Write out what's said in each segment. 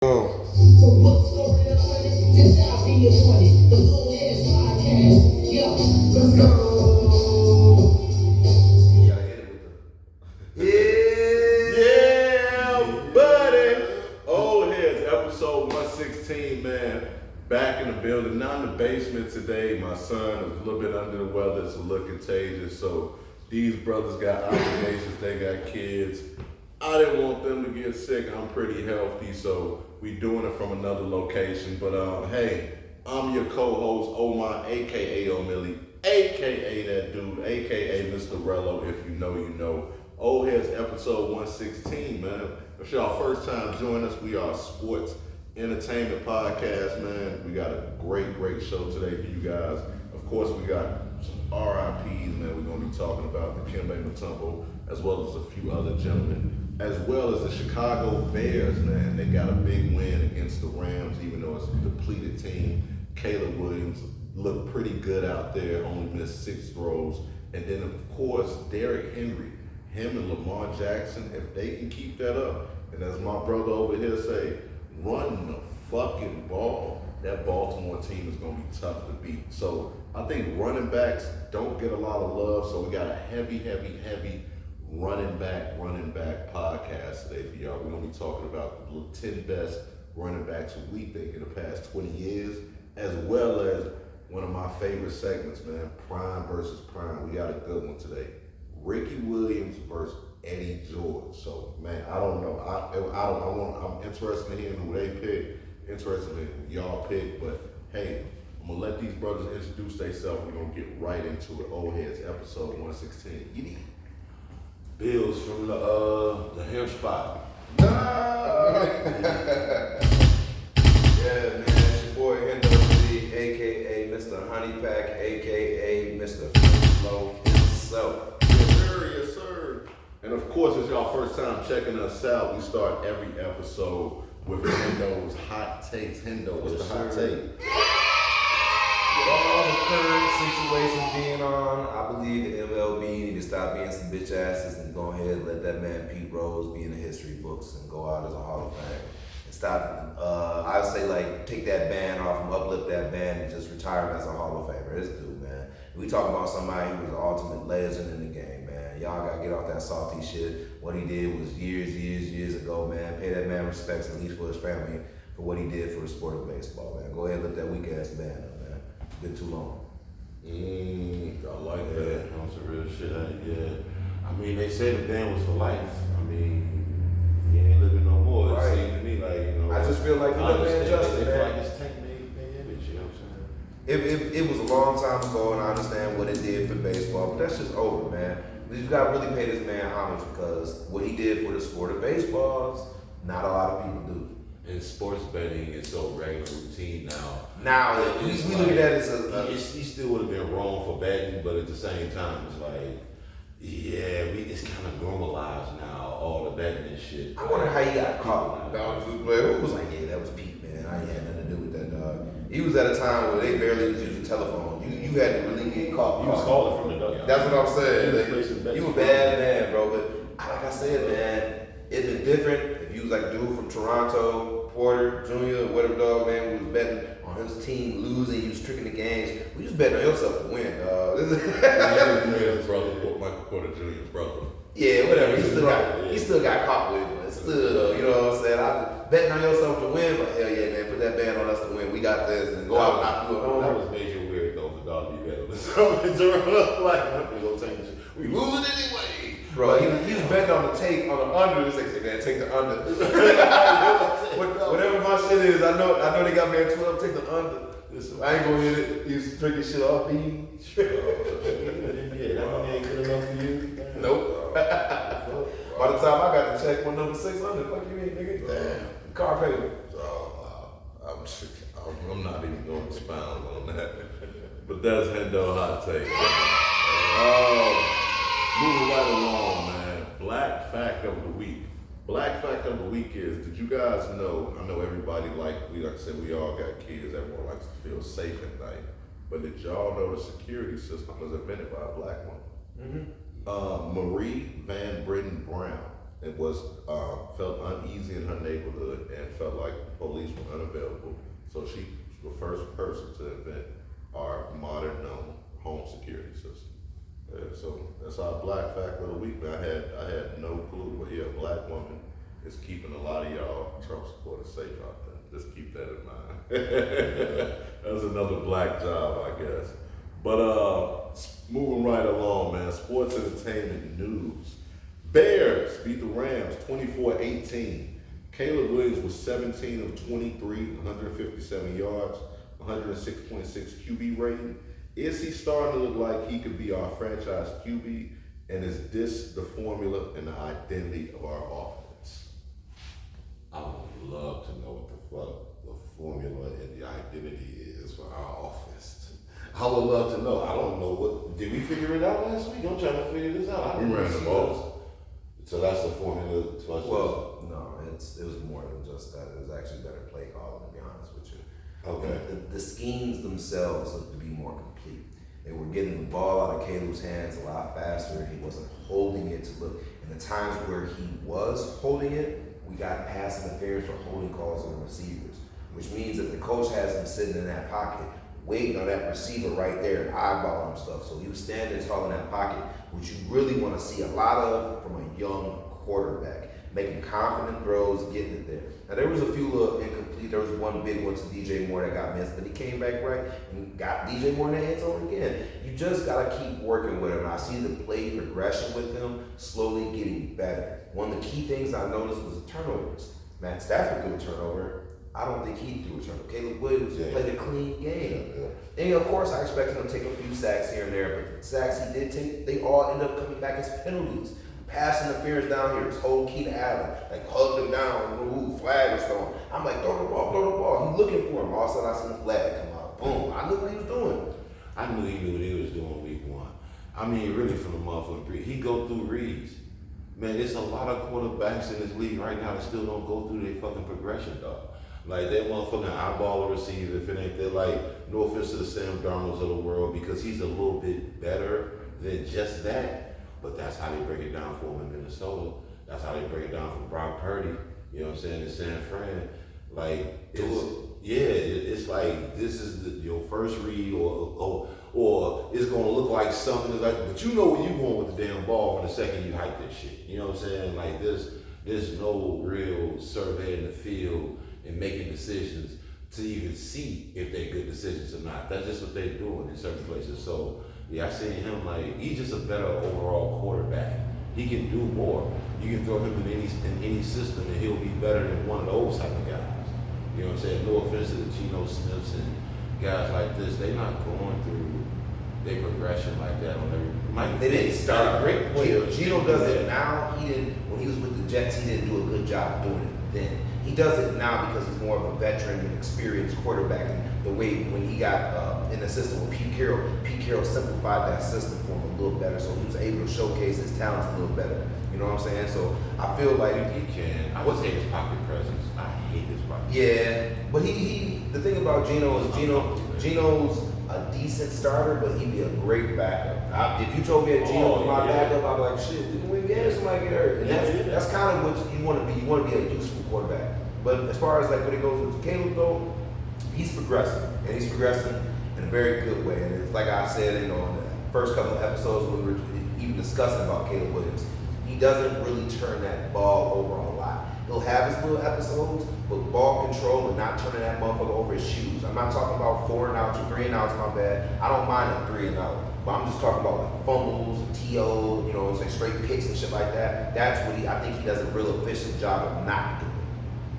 Oh. Let's go. You gotta hit it with the Yeah, buddy. Old Heads, episode 116, man. Back in the building, not in the basement today. My son is a little bit under the weather. It's a little contagious. So these brothers got obligations. They got kids. I didn't want them to get sick. I'm pretty healthy, so we doing it from another location. But hey, I'm your co-host, Omar, aka O'Milly, aka that dude, aka Mr. Rello. If you know, you know. Old Heads episode 116, man. If it's y'all first time joining us, we are a sports entertainment podcast, man. We got a great show today for you guys. Of course, we got some RIPs, man. We're gonna be talking about the Dikembe Mutombo, as well as a few other gentlemen, as well as the Chicago Bears, man. They got a big win against the Rams, even though it's a depleted team. Caleb Williams looked pretty good out there, only missed 6 throws. And then, of course, Derrick Henry, him and Lamar Jackson, if they can keep that up, and as my brother over here say, run the fucking ball, that Baltimore team is going to be tough to beat. So I think running backs don't get a lot of love, so we got a heavy running back podcast today for y'all. We're going to be talking about the 10 best running backs who we think in the past 20 years, as well as one of my favorite segments, man, Prime versus Prime. We got a good one today. Ricky Williams versus Eddie George. So, man, I don't know. I'm interested in hearing who they pick, interested in who y'all pick, but hey, I'm gonna let these brothers introduce themselves. We're gonna get right into it. Old Heads, episode 116. Yiddy. Bills from the hair spot. Yeah, man, it's your boy Headz, aka Mr. Honey Pack, aka Mr. Flow himself. Yes, sir. And of course, it's y'all first time checking us out. We start every episode with Hendo's hot takes. Hendo, what's the hot take? With all the current situations being on, I believe the MLB need to stop being some bitch asses and go ahead and let that man Pete Rose be in the history books and go out as a Hall of Fame. And stop, I would say, like, take that ban off him, uplift that ban, and just retire him as a Hall of Famer. This dude, man. We talking about somebody who was an ultimate legend in the game, man. Y'all gotta get off that salty shit. What he did was years ago, man. Pay that man respects, at least for his family, for what he did for the sport of baseball, man. Go ahead and let that weak ass ban up, man. Been too long. I like Yeah, that. on some real shit. Yeah. I mean, they say the ban was for life. I mean, he ain't living no more. Right. It seemed to me like, you know. I just feel like you let man justice, They feel man. like it's taking their image, you know what I'm saying? It was a long time ago, and I understand what it did for baseball, but that's just over, man. You gotta really pay this man homage because what he did for the sport of baseball, not a lot of people do. And sports betting is so regular routine now. Now, we look at that as He still would have been wrong for betting, but at the same time, it's like, yeah, it's kind of normalized now, all the betting and shit. I wonder how he got caught. That was his player. It was like, yeah, that was Pete, man. I ain't had nothing to do with that, dog. He was at a time where they barely was using telephone. You had to really get caught. He was calling from the dugout. That's what I'm saying. You a bad man, bro. But like I said, man, it'd been different if you was like a dude from Toronto, Porter Jr., whatever dog, man, who was betting on his team losing, you was tricking the games. We just betting on yourself to win, dog. His brother, Michael Porter Jr.'s brother. Yeah, whatever. He still got caught with it, but still, you know what I'm saying? I betting on yourself to win, but hell yeah, man, put that ban on us to win. We got this and go out and knock you Oh, that up. was major weird though for dog to be betting. So it's around like, I'm gonna take this shit. We losing anyway. Bro, he was betting on the take, on the under. This nigga said, man, take the under. Whatever my shit is, I know they got me at 12, take the under. Listen, I ain't gonna hit it. He was drinking shit off me. Yeah, that money ain't good enough for you. Nope. By the time I got the check, my number 600. Fuck you, ain't nigga. Damn. Car payment. I'm not even going to expound on that. But that's Hendo hot take. Moving right along, man. Black fact of the week. Black fact of the week is, did you guys know, I know everybody like I said, we all got kids, everyone likes to feel safe at night. But did y'all know the security system was invented by a black woman? Marie Van Britten Brown. it was felt uneasy in her neighborhood and felt like police were unavailable. So she was the first person to invent our modern home security system. So that's our black fact of the week. Man, I had no clue, but yeah, a black woman is keeping a lot of y'all Trump supporters safe out there. Just keep that in mind. That's another black job, I guess. But moving right along, man. Sports entertainment news. Bears beat the Rams 24-18. Caleb Williams was 17 of 23, 157 yards, 106.6 QB rating. Is he starting to look like he could be our franchise QB? And is this the formula and the identity of our offense? I would love to know what the fuck the formula and the identity is for our offense. I would love to know. I don't know what. Did we figure it out last week? I'm trying to figure this out. We ran the ball. So that's the formula. Well, no, it was more than just that. It was actually better play calling, to be honest with you. Okay. The schemes themselves looked to be more complete. They were getting the ball out of Caleb's hands a lot faster. He wasn't holding it to look. In the times where he was holding it, we got pass interference for holding calls on the receivers, which means that the coach has him sitting in that pocket, waiting on that receiver right there and eyeballing stuff. So he was standing tall in that pocket, which you really want to see a lot of from a young quarterback. Making confident throws, getting it there. Now there was a few little incomplete. There was one big one to DJ Moore that got missed, but he came back right and got DJ Moore in the end zone again. You just gotta keep working with him. I see the play progression with him slowly getting better. One of the key things I noticed was the turnovers. Matt Stafford threw a turnover. I don't think he threw a turnover. Caleb Williams played a clean game. And of course I expected him to take a few sacks here and there, but the sacks he did take, they all ended up coming back as penalties. Pass interference down here, his whole Keenan Allen, like hugged him down, ooh, flag was thrown. I'm like, throw the ball. He's looking for him. All of a sudden I seen the flag come out. Boom. I knew what he was doing. I knew he knew what he was doing week one. I mean, really from the motherfucking pre. He go through reads. Man, there's a lot of quarterbacks in this league right now that still don't go through their fucking progression, dog. Like, they motherfucking eyeball a receiver if it ain't there. Like, no offense to the Sam Darnolds of the world, because he's a little bit better than just that. But that's how they break it down for him in Minnesota. That's how they break it down for Brock Purdy. You know what I'm saying? In San Fran. Like, it's like this is your first read, or it's gonna look like something like. But you know where you going with the damn ball from the second you hype this shit. You know what I'm saying? Like, there's no real survey in the field and making decisions to even see if they're good decisions or not. That's just what they're doing in certain places. So. Yeah, I seen him like he's just a better overall quarterback. He can do more. You can throw him in any system and he'll be better than one of those type of guys. You know what I'm saying? No offense to the Geno Smiths and guys like this. They're not going through their progression like that on every. They didn't start great. Geno does it now. He didn't when he was with the Jets. He didn't do a good job doing it then. He does it now because he's more of a veteran and experienced quarterback. And the way when he got in the system with Pete Carroll simplified that system for him a little better, so he was able to showcase his talents a little better. You know what I'm saying? So I feel like he can. I would say his pocket presence. I hate his pocket. Yeah, but he the thing about Geno is Geno's a decent starter, but he'd be a great backup. If you told me that Geno was my backup, I'd be like, shit, we can win games, somebody get hurt. And that's kind of what you want to be. You want to be a useful quarterback. But as far as like when it goes with Caleb though, he's progressing, and he's progressing in a very good way. And it's like I said, you know, in the first couple of episodes when we were even discussing about Caleb Williams, he doesn't really turn that ball over a lot. He'll have his little episodes, but ball control and not turning that motherfucker over his shoes. I'm not talking about 4 and outs or 3 and outs, my bad. I don't mind a 3 and out. But I'm just talking about like fumbles, TO, you know, like straight picks and shit like that. That's what I think he does a real efficient job of not doing.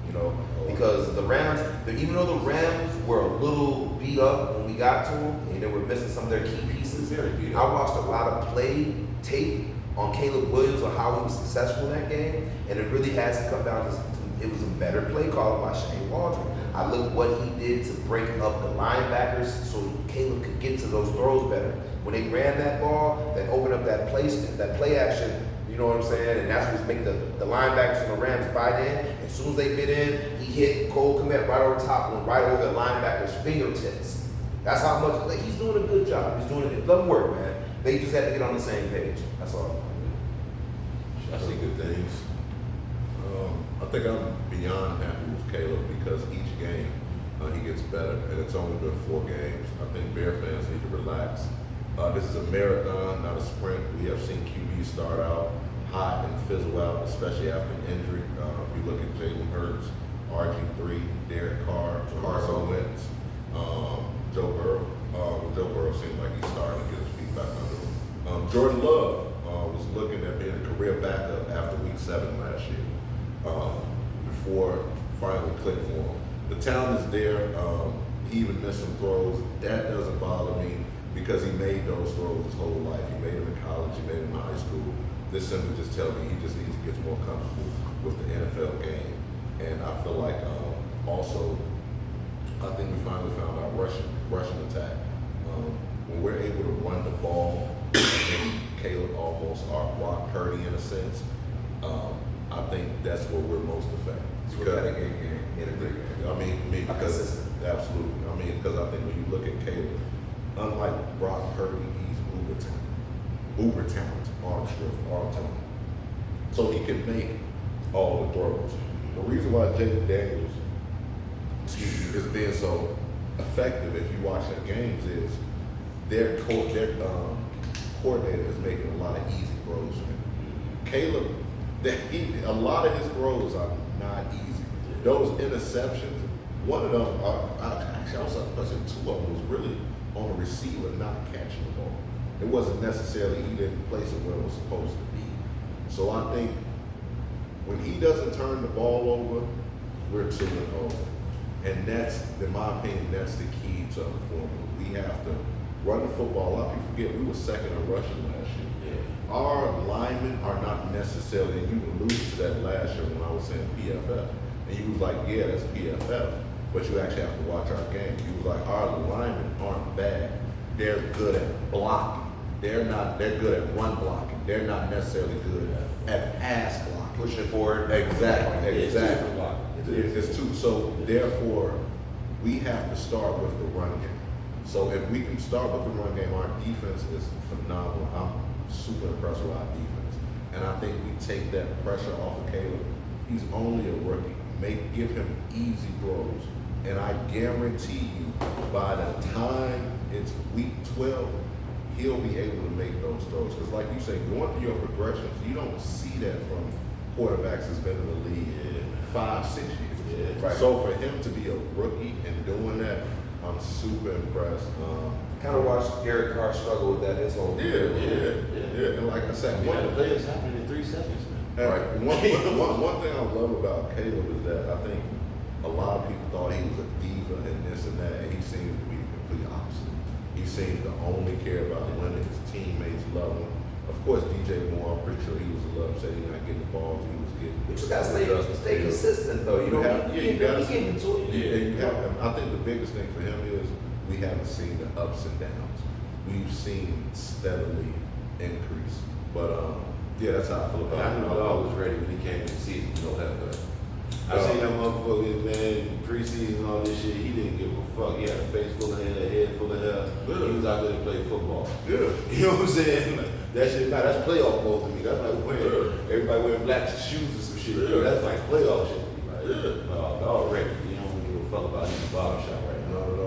You know, because the Rams, even though the Rams were a little beat up when we got to them, and they were missing some of their key pieces, I watched a lot of play tape on Caleb Williams on how he was successful in that game, and it really has to come down to it was a better play call by Shane Waldron. I looked what he did to break up the linebackers so Caleb could get to those throws better. When they ran that ball, that opened up that play action. You know what I'm saying? And that's what's making the linebackers from the Rams bite in. As soon as they bit in, he hit Cole Kmet right over top, went right over the linebacker's fingertips. That's how much, like, he's doing a good job. He's doing it doesn't work, man. They just had to get on the same page. That's all. I see good things. I think I'm beyond happy with Caleb because each game he gets better, and it's only been 4 games. I think Bear fans need to relax. This is a marathon, not a sprint. We have seen QBs start out hot and fizzle out, especially after an injury. If you look at Jalen Hurts, RG3, Derek Carr, Carson Wentz, Joe Burrow. Joe Burrow seemed like he's starting to get his feet back under him. Jordan Love was looking at being a career backup after week 7 last year, before finally clicked for him. The talent is there. He even missed some throws. That doesn't bother me because he made those throws his whole life. He made them in college. He made them in high school. This simply just tells me he just needs to get more comfortable with the NFL game. And I feel like also, I think we finally found our rushing attack. When we're able to run the ball, I think Caleb almost our Brock Purdy in a sense. I think that's where we're most effective. Because I mean, because absolutely. I mean, because I think when you look at Caleb, unlike Brock Purdy, he's uber talent, arm strength, arm talent. So he can make all the throws. The reason why Jaden Daniels, is being so effective, if you watch their games, is their coordinator is making a lot of easy throws for him. Caleb, a lot of his throws are not easy. Those interceptions, one of them, actually I was saying 2 of them was really on the receiver not catching the ball. It wasn't necessarily he didn't place it where it was supposed to be. So I think when he doesn't turn the ball over, we're 2-0. And that's, in my opinion, that's the key to the formula. We have to run the football. A lot of people forget we were second in rushing last year. Yeah. Our linemen are not necessarily, and you alluded to that last year when I was saying PFF. And you was like, yeah, that's PFF. But you actually have to watch our game. You was like, our linemen aren't bad. They're good at blocking. They're good at run blocking. They're not necessarily good at pass blocking. Pushing forward. Exactly. It's 2. So therefore, we have to start with the run game. So if we can start with the run game, our defense is phenomenal. I'm super impressed with our defense. And I think we take that pressure off of Caleb. He's only a rookie. Give him easy throws. And I guarantee you, by the time it's week 12, he'll be able to make those throws. Because like you say, going through your progressions, you don't see that from quarterbacks that's been in the league 5-6 years. Yeah, right. So for him to be a rookie and doing that, I'm super impressed. Kind of watched Derek Carr struggle with that his whole career. Yeah. And like I said, One of the players happened in 3 seconds, man. right. One thing I love about Caleb is that I think a lot of people thought he was a diva and this and that, and he seems to be the complete opposite. He seems to only care about winning. His teammates love him. Of course, DJ Moore, I'm pretty sure he was in love, said he not getting the balls he was getting. But you gotta stay consistent though. You gotta get into it. Yeah, I think the biggest thing for him is we haven't seen the ups and downs. We've seen steadily increase. But yeah, that's how I feel about it. I knew I was ready when he came to the season. You know that, I seen that motherfucker, man, preseason and all this shit. He didn't give a fuck. He had a face full of hair, a head full of hair. Good. He was out there to play football. Good. You know what I'm saying? Like, that shit, nah, that's playoff ball to me. That's like wearing, everybody wearing black shoes or some shit. Yeah. That's like playoff shit to me. Like, Yeah. already. You don't give a fuck about his barbershop right now. Not at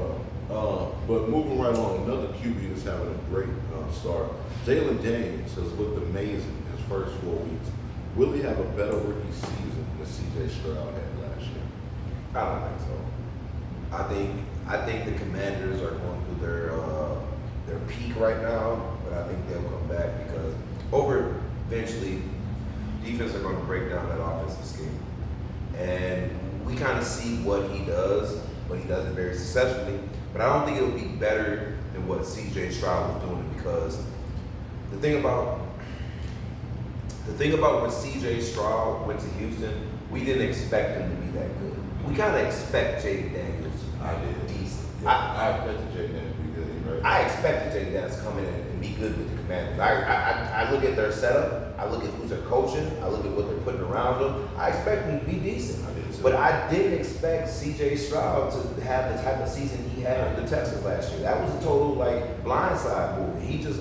all. But moving right along, another QB that's having a great start. Jalen Daniels has looked amazing his first 4 weeks. Will he have a better rookie season than C.J. Stroud had last year? I don't think so. I think the Commanders are going through their peak right now, but I think they'll come back because eventually defense are going to break down that offensive scheme. And we kind of see what he does, but he does it very successfully. But I don't think it'll be better than what C.J. Stroud was doing because the thing about when C.J. Stroud went to Houston, we didn't expect him to be that good. We kind of expect Jaden Daniels to be decent. I expected Jaden Daniels to be good. Right? I expected Jaden Daniels to come in and be good with the Commanders. I look at their setup. I look at who's they're coaching. I look at what they're putting around them. I expect him to be decent. But I didn't expect C.J. Stroud to have the type of season he had with the Texans last year. That was a total blindside move. He just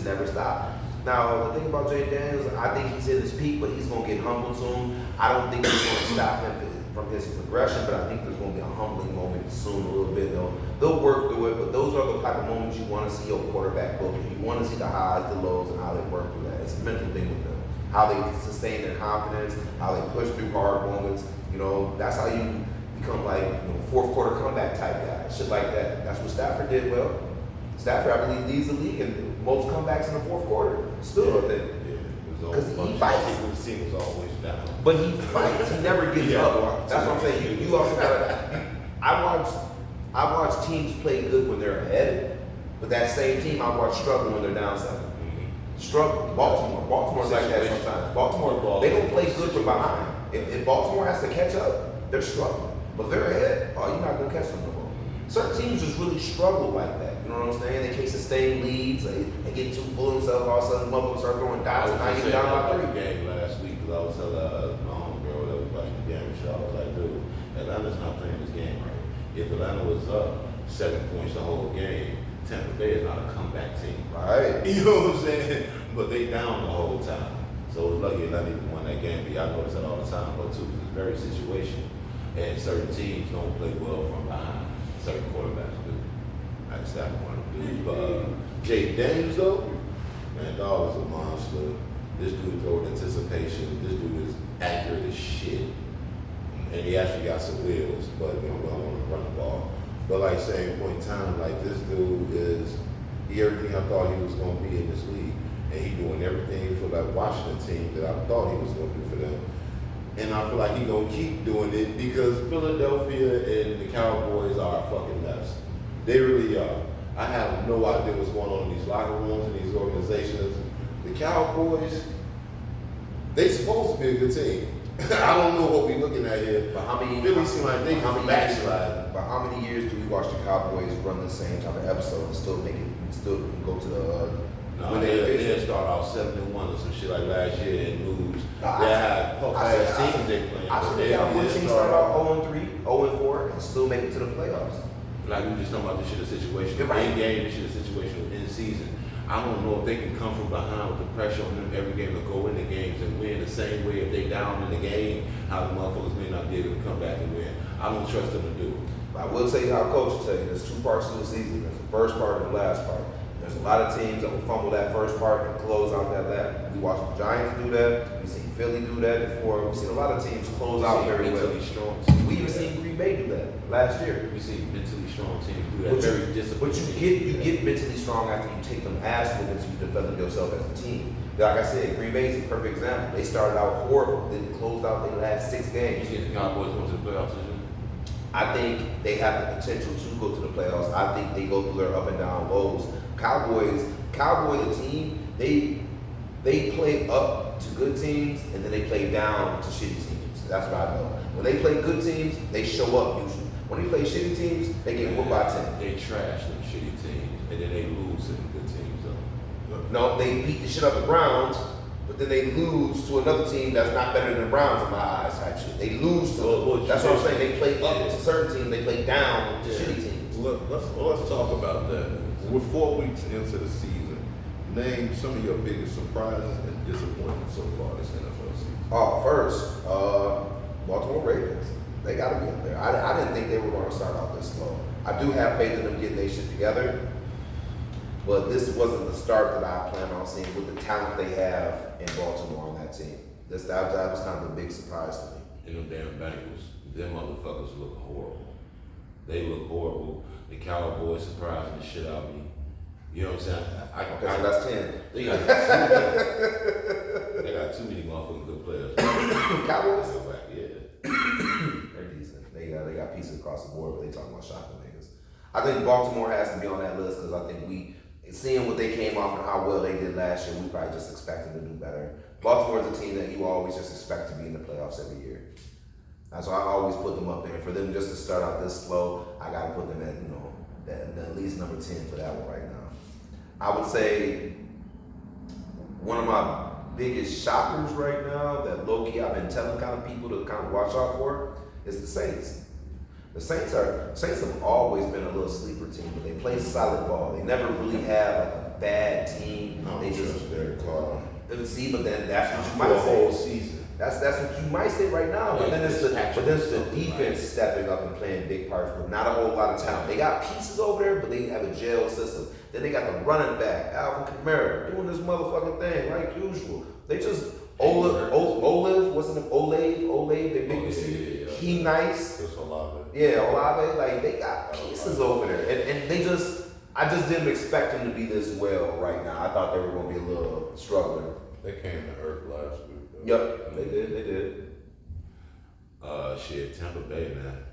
never stopped. Now, the thing about Jay Daniels, I think he's in his peak, but he's going to get humbled soon. I don't think he's going to stop him from his progression, but I think there's going to be a humbling moment soon a little bit. They'll work through it, but those are the type of moments you want to see your quarterback go through. You want to see the highs, the lows, and how they work through that. It's a mental thing with them. How they sustain their confidence, how they push through hard moments. That's how you become like fourth quarter comeback type guy, shit like that. That's what Stafford did well. Stafford, I believe, leads the league in most comebacks in the fourth quarter. Still up there. Because he fights. His team was always down. But he fights. He never gives up. That's what I'm saying. You also gotta. I watch teams play good when they're ahead, but that same team I watch struggle when they're down 7. Struggle. Baltimore's like that sometimes. Baltimore, they don't play good from behind. If Baltimore has to catch up, they're struggling. But they're ahead, you're not gonna catch them no more. Certain teams just really struggle like that. You know what I'm saying? They can't sustain leads. They get too full of themselves. All of a sudden, motherfuckers start throwing dots, and now you're down by 3. The game last week because I was telling my homegirl that was watching the game show. I was like, dude, Atlanta's not playing this game right. If Atlanta was up 7 points the whole game, Tampa Bay is not a comeback team. Right. You know what I'm saying? But they down the whole time. So it's lucky Atlanta even won that game. But I notice that all the time, but too, because it's very situational. And certain teams don't play well from behind. Certain quarterbacks do. I just have one of them dudes. But Jay Daniels though, man, dog is a monster. This dude throws anticipation. This dude is accurate as shit. And he actually got some wheels, but we don't want to run the ball. But like same point in time, like this dude is everything I thought he was gonna be in this league. And he doing everything for that Washington team that I thought he was gonna do for them. And I feel like he gonna keep doing it because Philadelphia and the Cowboys are fucking nuts. They really are. I have no idea what's going on in these locker rooms and these organizations. The Cowboys, they supposed to be a good team. I don't know what we're looking at here. But how many? Really seem like they just backslide. But how many years do we watch the Cowboys run the same type of episode and still go to the? No, they'll start off 7-1 or some shit like last year and lose. They have puff-ass teams they playing. I've seen the Cowboys team start off 0-3, 0-4, and still make it to the playoffs. Like we just talking about this shit of situation. Right. In game, this shit of situation in season. I don't know if they can come from behind with the pressure on them every game to go into games and win the same way if they down in the game, how the motherfuckers may not be able to come back and win. I don't trust them to do it. But I will tell you how coach will tell you, there's 2 parts to the season. There's the first part and the last part. There's a lot of teams that will fumble that first part and close out that last. We watched the Giants do that. We've seen Philly do that before. We've seen a lot of teams close out very well. Strong We even seen Green Bay do that last year. We see mentally strong teams do that. Very disciplined. But you get mentally strong after you take them ass whoopings and you develop yourself as a team. Like I said, Green Bay is a perfect example. They started out horrible, then closed out their last 6 games. You see the Cowboys going to the playoffs this year? I think they have the potential to go to the playoffs. I think they go through their up and down lows. Cowboys, the team, they play up to good teams and then they play down to shitty teams. That's what I know. When they play good teams, they show up usually. When they play shitty teams, they get whooped by 10. They trash them shitty teams and then they lose to the good teams though. No, they beat the shit up the Browns, but then they lose to another team that's not better than the Browns in my eyes, actually. They lose to that's what I'm saying. They play up to certain teams, they play down to shitty teams. Let's talk about that. We're 4 weeks into the season. Name some of your biggest surprises and disappointments so far this NFL season. First, Baltimore Ravens. They got to be up there. I didn't think they were going to start out this slow. I do have faith in them getting their shit together, but this wasn't the start that I planned on seeing with the talent they have in Baltimore on that team. That was kind of a big surprise to me. And them damn Bengals, them motherfuckers look horrible. They look horrible. The Cowboys surprising the shit out of me. You know what I'm saying? So that's 10. They got too many motherfucking good players. Cowboys? Yeah. They're decent. They got pieces across the board, but they talking about shocking niggas. I think Baltimore has to be on that list because I think seeing what they came off and how well they did last year, we probably just expected to do better. Baltimore is a team that you always just expect to be in the playoffs every year. That's why I always put them up there. For them just to start out this slow, I got to put them at least number 10 for that one right now. I would say one of my biggest shockers right now that low-key I've been telling kind of people to kind of watch out for is the Saints. The Saints have always been a little sleeper team, but they play solid ball. They never really have like a bad team. They just Derek Carr. see, but then that's what you For might the say. whole season. That's what you might say right now. But then it's the Fitzpatrick defense stepping up and playing big parts with not a whole lot of talent. They got pieces over there, but they have a jail system. Then they got the running back, Alvin Kamara, doing this motherfucking thing like usual. They just Olive, what's his name? Olave, they big receiver. He nice. Just Olave. Yeah, Olave, like they got pieces over there. And they I just didn't expect them to be this well right now. I thought they were gonna be a little struggling. They came to earth last week. Yep, they did. Shit, Tampa Bay, man.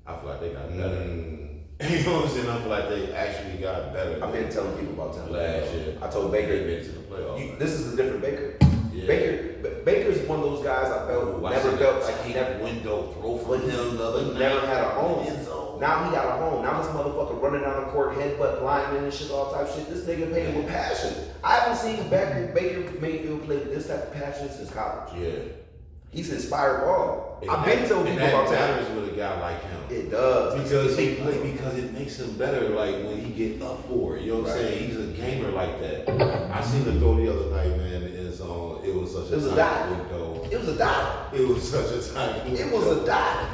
I feel like they got better. You know what I'm saying? I feel like they actually got better. I've been telling people about Tampa last year. I told Baker, they been to the playoffs. this is a different Baker. Yeah. Baker's one of those guys I felt never felt like he never window throw for him the other night. never had a home. Now he got a home. Now this motherfucker running down the court, headbutt linemen and shit, all type of shit. This nigga playing with passion. I haven't seen Baker Mayfield play with this type of passion since college. Yeah. He's inspired ball. I've been telling people about that. that. With a guy like him. It does. Because it makes him better, like when he get up for it. You know what I'm saying? He's a gamer like that. I seen the throw the other night, man. It was such a dot. window. It was a dot. It was such a tight window. It was a dot.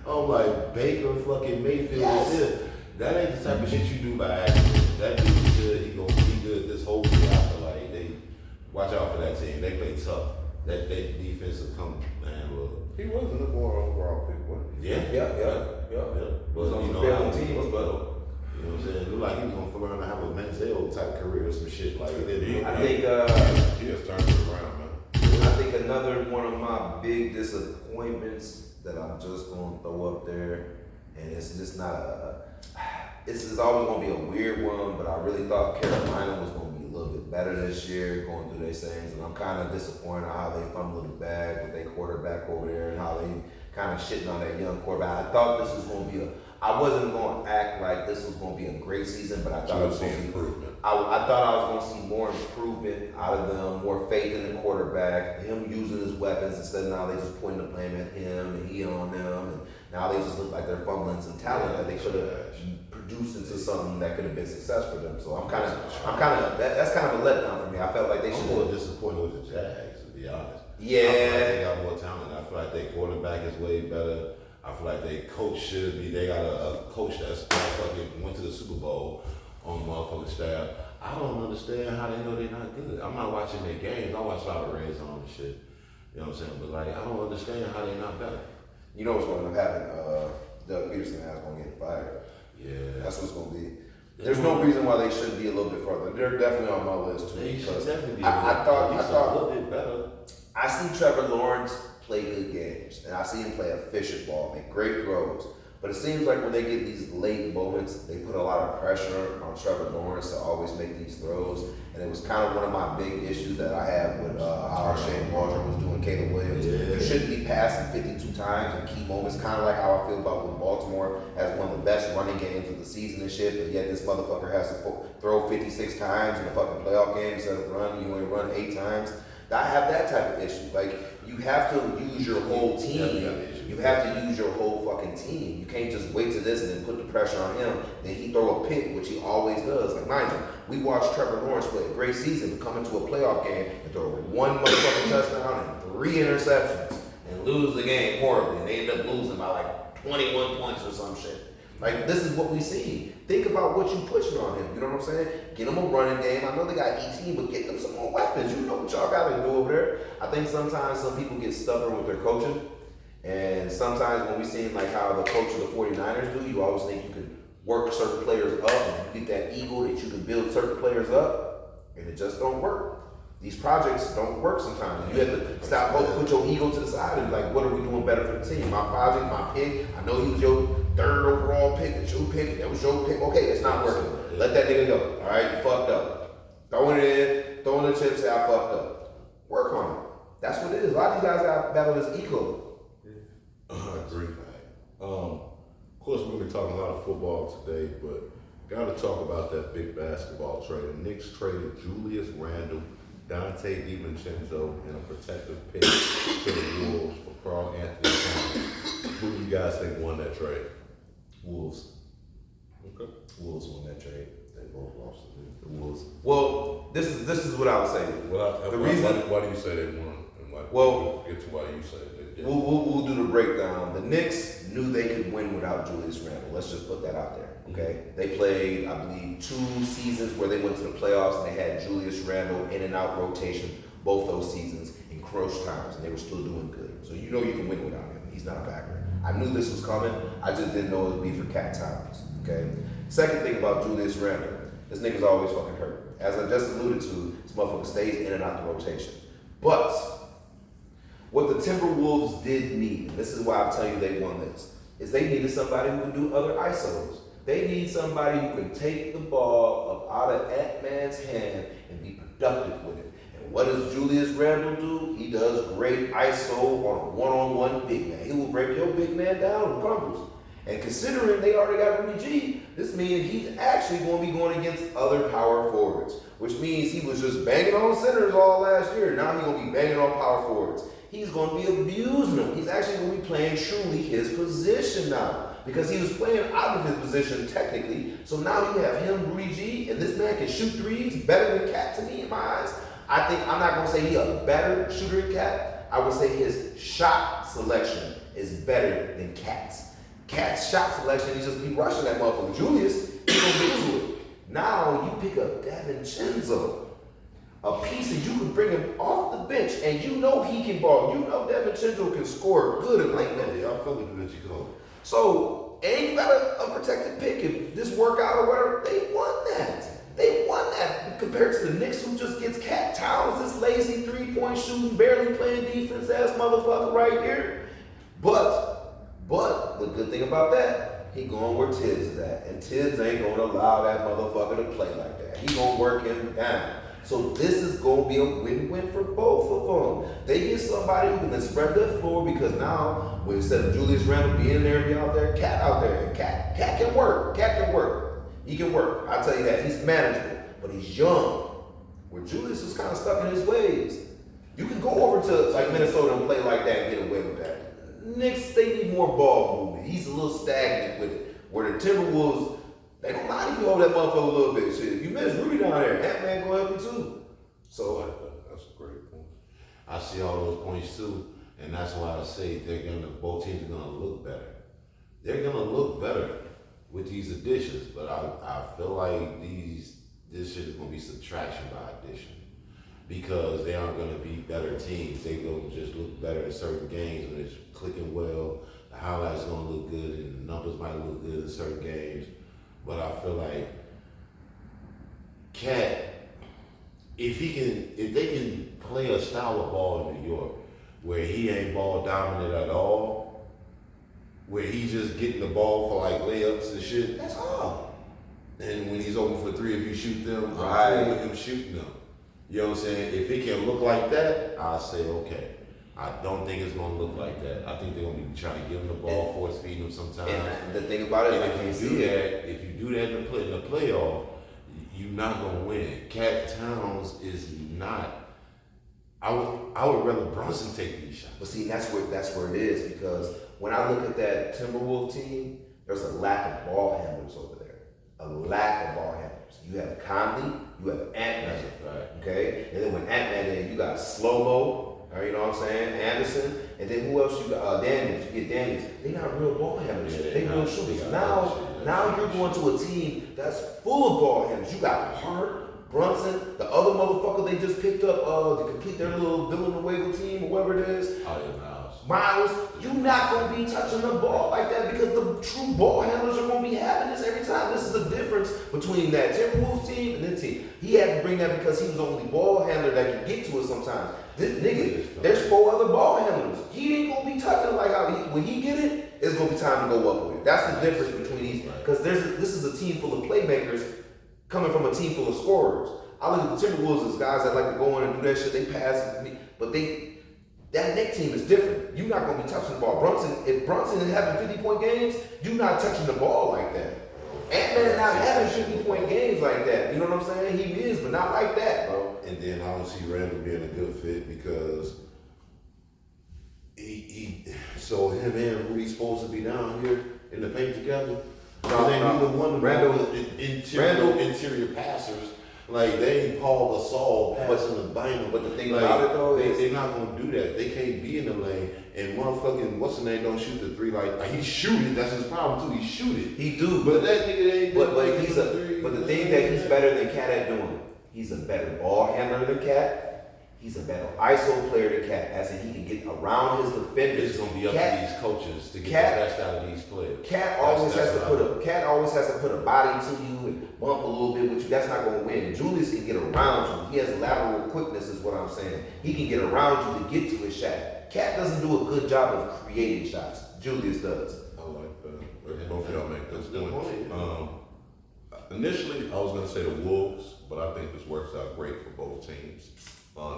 I'm like, Baker fucking Mayfield Yes. is it. That ain't the type of shit you do by accident. That dude is good. He gonna be good this whole year. I feel like they watch out for that team. They play tough. That defense will come, man. Look. He wasn't the more overall pick, was he? Yeah. But Was on you the know, failing how he team, was but- better. You know what I'm saying? It looked like he was gonna learn to have a Manziel type career or some shit like that. I think He just turned it around, man. I think another one of my big disappointments that I'm just gonna throw up there, and it's just not this is always gonna be a weird one, but I really thought Carolina was gonna be a little bit better this year going through their things, and I'm kind of disappointed how they fumbled the bag with their quarterback over there and how they kind of shitting on that young quarterback. I thought this was gonna be I wasn't going to act like this was going to be a great season, but I thought it was going to be improvement. I thought I was going to see more improvement out of them, more faith in the quarterback, him using his weapons instead of now they just pointing the blame at him and he on them, and now they just look like they're fumbling some talent that they could have produced into something that could have been success for them. So I'm kind of that's kind of a letdown for me. I felt like they should I'm more disappointed with the Jags, to be honest. Yeah. I feel like they got more talent. I feel like their quarterback is way better. I feel like they coach should be. They got a coach that's fucking went to the Super Bowl on motherfucking staff. I don't understand how they know they're not good. I'm not watching their games. I watch a lot of Red Zone and shit. You know what I'm saying? But like, I don't understand how they're not better. You know what's going to happen? Doug Peterson is going to get fired. Yeah. That's what's going to be. There's no reason why they shouldn't be a little bit further. They're definitely on my list too. They should Because definitely be I thought a little bit better. I see Trevor Lawrence play good games, and I see him play efficient ball, make great throws. But it seems like when they get these late moments, they put a lot of pressure on Trevor Lawrence to always make these throws. And it was kind of one of my big issues that I have with how Shane Waldron was doing Caleb Williams. Yeah. You shouldn't be passing 52 times in key moments, kind of like how I feel about when Baltimore has one of the best running games of the season and shit, but yet this motherfucker has to throw 56 times in a fucking playoff game instead of run. You only run 8 times. I have that type of issue. Like, you have to use your whole team. You have to use your whole fucking team. You can't just wait to this and then put the pressure on him. Then he throw a pick, which he always does. Like, mind you, we watched Trevor Lawrence play a great season, but come into a playoff game and throw 1 motherfucking touchdown and 3 interceptions and lose the game horribly. And they end up losing by like 21 points or some shit. Like, this is what we see. Think about what you pushing on him. You know what I'm saying? Get him a running game. I know they got ET, but get them some more weapons. You know what y'all got to do over there. I think sometimes some people get stubborn with their coaching. And sometimes when we see like how the coach of the 49ers do, you always think you can work certain players up and you get that ego that you can build certain players up. And it just don't work. These projects don't work sometimes. You have to stop, put your ego to the side and be like, what are we doing better for the team? My project, my pick, I know he was your 3rd overall pick, that's your pick, that was your pick. Okay, it's not working. Let that nigga go. All right, you fucked up. Throwing it in, throwing the chips, say I fucked up. Work on it. That's what it is. A lot of these guys got battle this ego. I agree. Of course, we've been talking a lot of football today, but got to talk about that big basketball trade. The Knicks traded Julius Randle, Dante DiVincenzo, and a protective pick to the Wolves for Carl Anthony Towns. Who do you guys think won that trade? Wolves. Okay. Wolves won that trade. They both lost to me. The Wolves. Well, this is what I would say. Well, The reason. why do you say they won? And why, Well, get to why you say they did. We'll do the breakdown. The Knicks knew they could win without Julius Randle. Let's just put that out there, okay? They played, I believe, 2 seasons where they went to the playoffs and they had Julius Randle in and out rotation both those seasons in crunch times, and they were still doing good. So you know you can win without him. He's not a factor. I knew this was coming. I just didn't know it would be for Cat Towns, okay? Second thing about Julius Randle, this nigga's always fucking hurt. As I just alluded to, this motherfucker stays in and out the rotation. But what the Timberwolves did need, and this is why I'm telling you they won this, is they needed somebody who can do other ISOs. They need somebody who can take the ball up out of Ant-Man's hand and be productive with it. And what does Julius Randle do? He does great ISO on a one-on-one big man. He will break your big man down and crumbles. And considering they already got Rudy G, this means he's actually going to be going against other power forwards, which means he was just banging on centers all last year. Now he's going to be banging on power forwards. He's going to be abusing them. He's actually going to be playing truly his position now because he was playing out of his position technically. So now you have him, Rudy G, and this man can shoot threes better than Cat to me in my eyes. I think I'm not going to say he's a better shooter than Cat. I would say his shot selection is better than Cat's. Cat's shot selection, he just be rushing that motherfucker. Julius, he's going to get to it. Now you pick up DiVincenzo, a piece that you can bring him off the bench, and you know he can ball. You know DiVincenzo can score good and like that. Yeah, I feel like that you go. So, and you got an unprotected pick. If this work out or whatever, they won that. They won that compared to the Knicks who just gets Cat Towns, this lazy three-point shooting, barely playing defense ass motherfucker right here. But the good thing about that, he going where Tibbs is at. And Tibbs ain't going to allow that motherfucker to play like that. He going to work him down. So this is going to be a win-win for both of them. They get somebody who can then spread the floor because now, when instead of Julius Randle being there, be out there, Cat out there. And Cat can work. Cat can work. He can work. I'll tell you that. He's manageable, but he's young. Where Julius is kind of stuck in his ways. You can go over to like Minnesota and play like that and get away with that. Knicks, they need more ball movement. He's a little stagnant with it. Where the Timberwolves, they don't mind if you hold that motherfucker a little bit. Shit, if you miss Rudy down there, Ant-Man gonna help you too. So that's a great point. I see all those points too, and that's why I say both teams are gonna look better. They're gonna look better with these additions, but I feel like this shit is gonna be subtraction by addition. Because they aren't going to be better teams. They going to just look better in certain games when it's clicking well. The highlights going to look good and the numbers might look good in certain games. But I feel like Cat, if they can play a style of ball in New York where he ain't ball dominant at all, where he's just getting the ball for like layups and shit, that's all. And when he's open for three, if you shoot them, Right. I'm cool with him shooting them. You know what I'm saying? If it can look like that, I'll say okay. I don't think it's gonna look like that. I think they're gonna be trying to give him the ball, force feeding him sometimes. And the thing about it is, I can't if you see do it. that, if you do that in the playoff, you're not gonna win. Cat Towns is not. I would rather Brunson take these shots. But see, that's where it is because when I look at that Timberwolves team, there's a lack of ball handlers over there. A lack of ball handlers. You have Conley, you have Ant-Man. That's a fact. Okay? And then when Ant-Man in, you got Slow-Mo, you know what I'm saying? Anderson. And then who else you got? Daniels. You get Daniels. They're not real ball handlers. Yeah, they real shooters. Now you're going to a team that's full of ball handlers. You got Hart, Brunson, the other motherfucker they just picked up to complete their little Villanueva team or whatever it is. Oh, yeah, Miles, you're not going to be touching the ball like that because the true ball handlers are going to be having this every time. This is the difference between that Timberwolves team and this team. He had to bring that because he was the only ball handler that could get to it sometimes. This nigga, there's 4 other ball handlers. He ain't going to be touching like how when he get it, it's going to be time to go up with it. That's the difference between these. Because this is a team full of playmakers coming from a team full of scorers. I look at the Timberwolves as guys that like to go in and do that shit. They pass me, but that Knicks team is different. You're not going to be touching the ball. If Brunson is having 50-point games, you're not touching the ball like that. Ant-Man not having 50-point games like that. You know what I'm saying? He is, but not like that, bro. And then I don't see Randall being a good fit because so him and Rudy supposed to be down here in the paint together. Cause they neither one of Randall, them interior passers. Like they ain't Paul Gasol passing the Bynum. But the thing like, about it though is they're not gonna do that. They can't be in the lane and motherfucking what's the name don't shoot the three. Like he shoot it. That's his problem too. He shoot it. he do, But that nigga ain't. but the thing that he's better than Cat at doing, he's a better ball handler than Cat. He's a better ISO player than Cat, as in he can get around his defenders. It's gonna be up to these coaches to get the best out of these players. Cat always has to put a body to you and bump a little bit with you. That's not gonna win. Julius can get around you. He has lateral quickness, is what I'm saying. He can get around you to get to his shot. Cat doesn't do a good job of creating shots. Julius does. I like that. Both of y'all make good Good points. point. Initially, I was going to say the Wolves, but I think this works out great for both teams.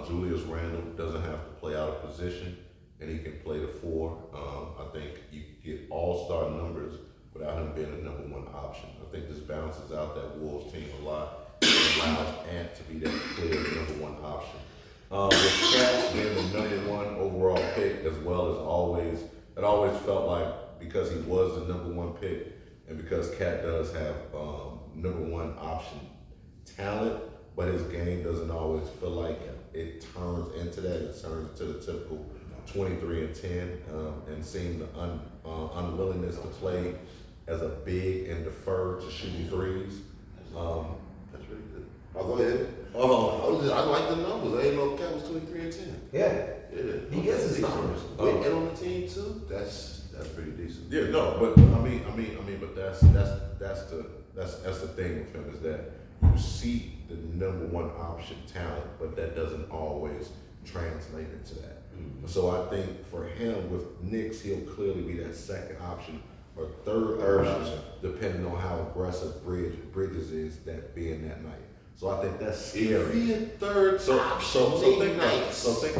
Julius Randle doesn't have to play out of position, and he can play the four. I think you can get all-star numbers without him being the number one option. I think this balances out that Wolves team a lot and allows Ant to be that clear number one option. With Cat being the number one overall pick, as well as always, it always felt like because he was the number one pick, and because Cat does have number one option talent, but his game doesn't always feel like it turns into that. It turns into the typical 23 and 10, and seeing the unwillingness to play as a big and defer to shooting threes. That's really good. I'll go ahead. I like the numbers. I didn't know Cat was 23 and 10. Yeah. Yeah, He gets his numbers. And on the team too. That's pretty decent. Yeah, no, but but that's the thing with him, is that you see the number one option talent, but that doesn't always translate into that. Mm-hmm. So I think for him with Knicks, he'll clearly be that second option or third option, depending on how aggressive Bridges is that being that night. So I think that's scary. If he a third option, think about it. So think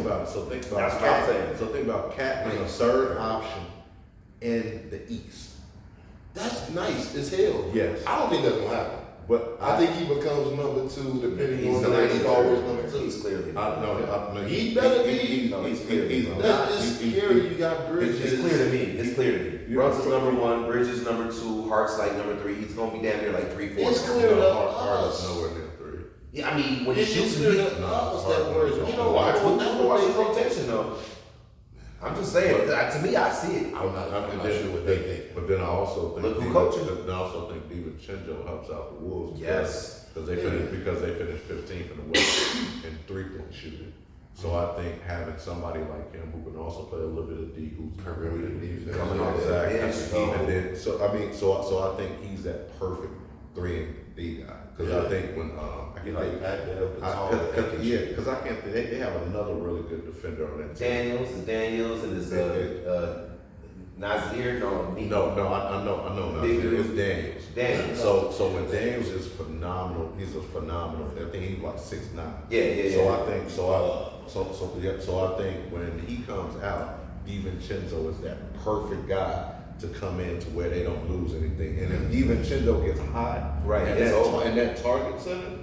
about Cat being a third option in the East. That's nice as hell. Yes. I don't think that's gonna happen. But I think he becomes number two, depending He's on the night. He's always number two. He's clearly. He better be. He's clearly. That's scary. You got Bridges. It's clear to me. It's clear to me. Brunson's number one, Bridges number two, Hart's like number three. He's gonna be damn near like 3-4. It's clear to Hart is us. nowhere near three. Yeah, I mean when he It's shoots, clear he to us that words. you know watch his rotation though. I'm just saying. To me, I see it. I'm not sure what they think. But then I also think Look who coaching. Then I also think DiVincenzo helps out the Wolves. Yes. Because they finished 15th in the West in 3-point shooting. So I think having somebody like him who can also play a little bit of D, who's perimeter defense, Coming off that bench, and then so I think he's that perfect 3 and D guy. Because I think when because I can't think they have another really good defender on that team. Daniels and his Nazir. No, I know. Big It's dude. Daniels. Daniels. So when Daniels is phenomenal, he's a phenomenal. I think he's like 6'9". Yeah. So I think so I think when he comes out, DiVincenzo is that perfect guy to come in to where they don't lose anything. And if DiVincenzo gets hot, Right, and that target center,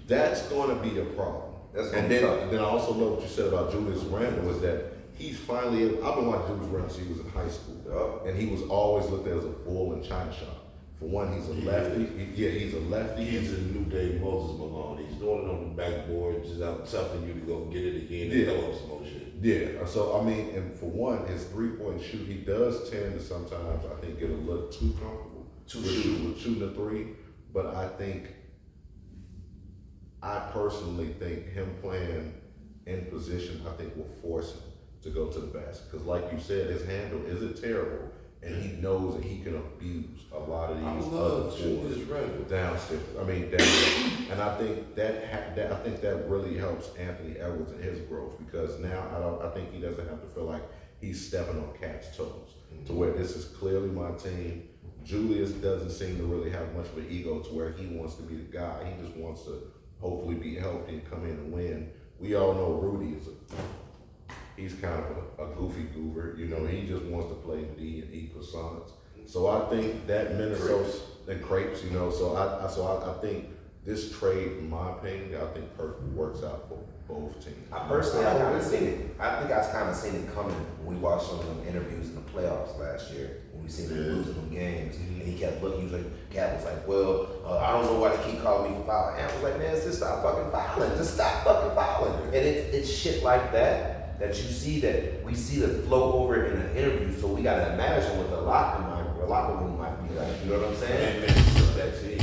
that's going to be a problem. Then I also love what you said about Julius Randle is that he's finally. I've been watching Julius Randle since he was in high school, and he was always looked at as a bull in China shop. For one, he's a lefty. He's a lefty. He's a new day Moses Malone. He's doing it on the backboard, just out telling you to go get it again and throw up some more shit. Yeah. So I mean, and for one, his 3-point shoot, he does tend to sometimes I think get a little too comfortable with shooting a three. But I personally think him playing in position, I think will force him to go to the basket. Because like you said, his handle isn't terrible. And he knows that he can abuse a lot of these other fours downstairs. And I think that really helps Anthony Edwards in his growth because now I think he doesn't have to feel like he's stepping on Cat's toes. To where this is clearly my team. Julius doesn't seem to really have much of an ego to where he wants to be the guy. He just wants to hopefully be healthy and come in and win. We all know Rudy is he's kind of a goofy goober, he just wants to play D and eat croissants. So I think that Minnesota and crepes, so I think this trade, in my opinion, I think perfectly works out for both teams. I personally, I kind of seen it. I think I kind of seen it coming when we watched some of them interviews in the playoffs last year. When we seen him losing them games, and he kept looking. He was like, Cat was like, "Well, I don't know why they keep calling me for fouling." And I was like, "Man, just stop fucking fouling. Just stop fucking fouling." And it's shit like that that you see that we see the flow over in an interview. So we gotta imagine what the locker room might be like. You know what I'm saying? And man, took that team.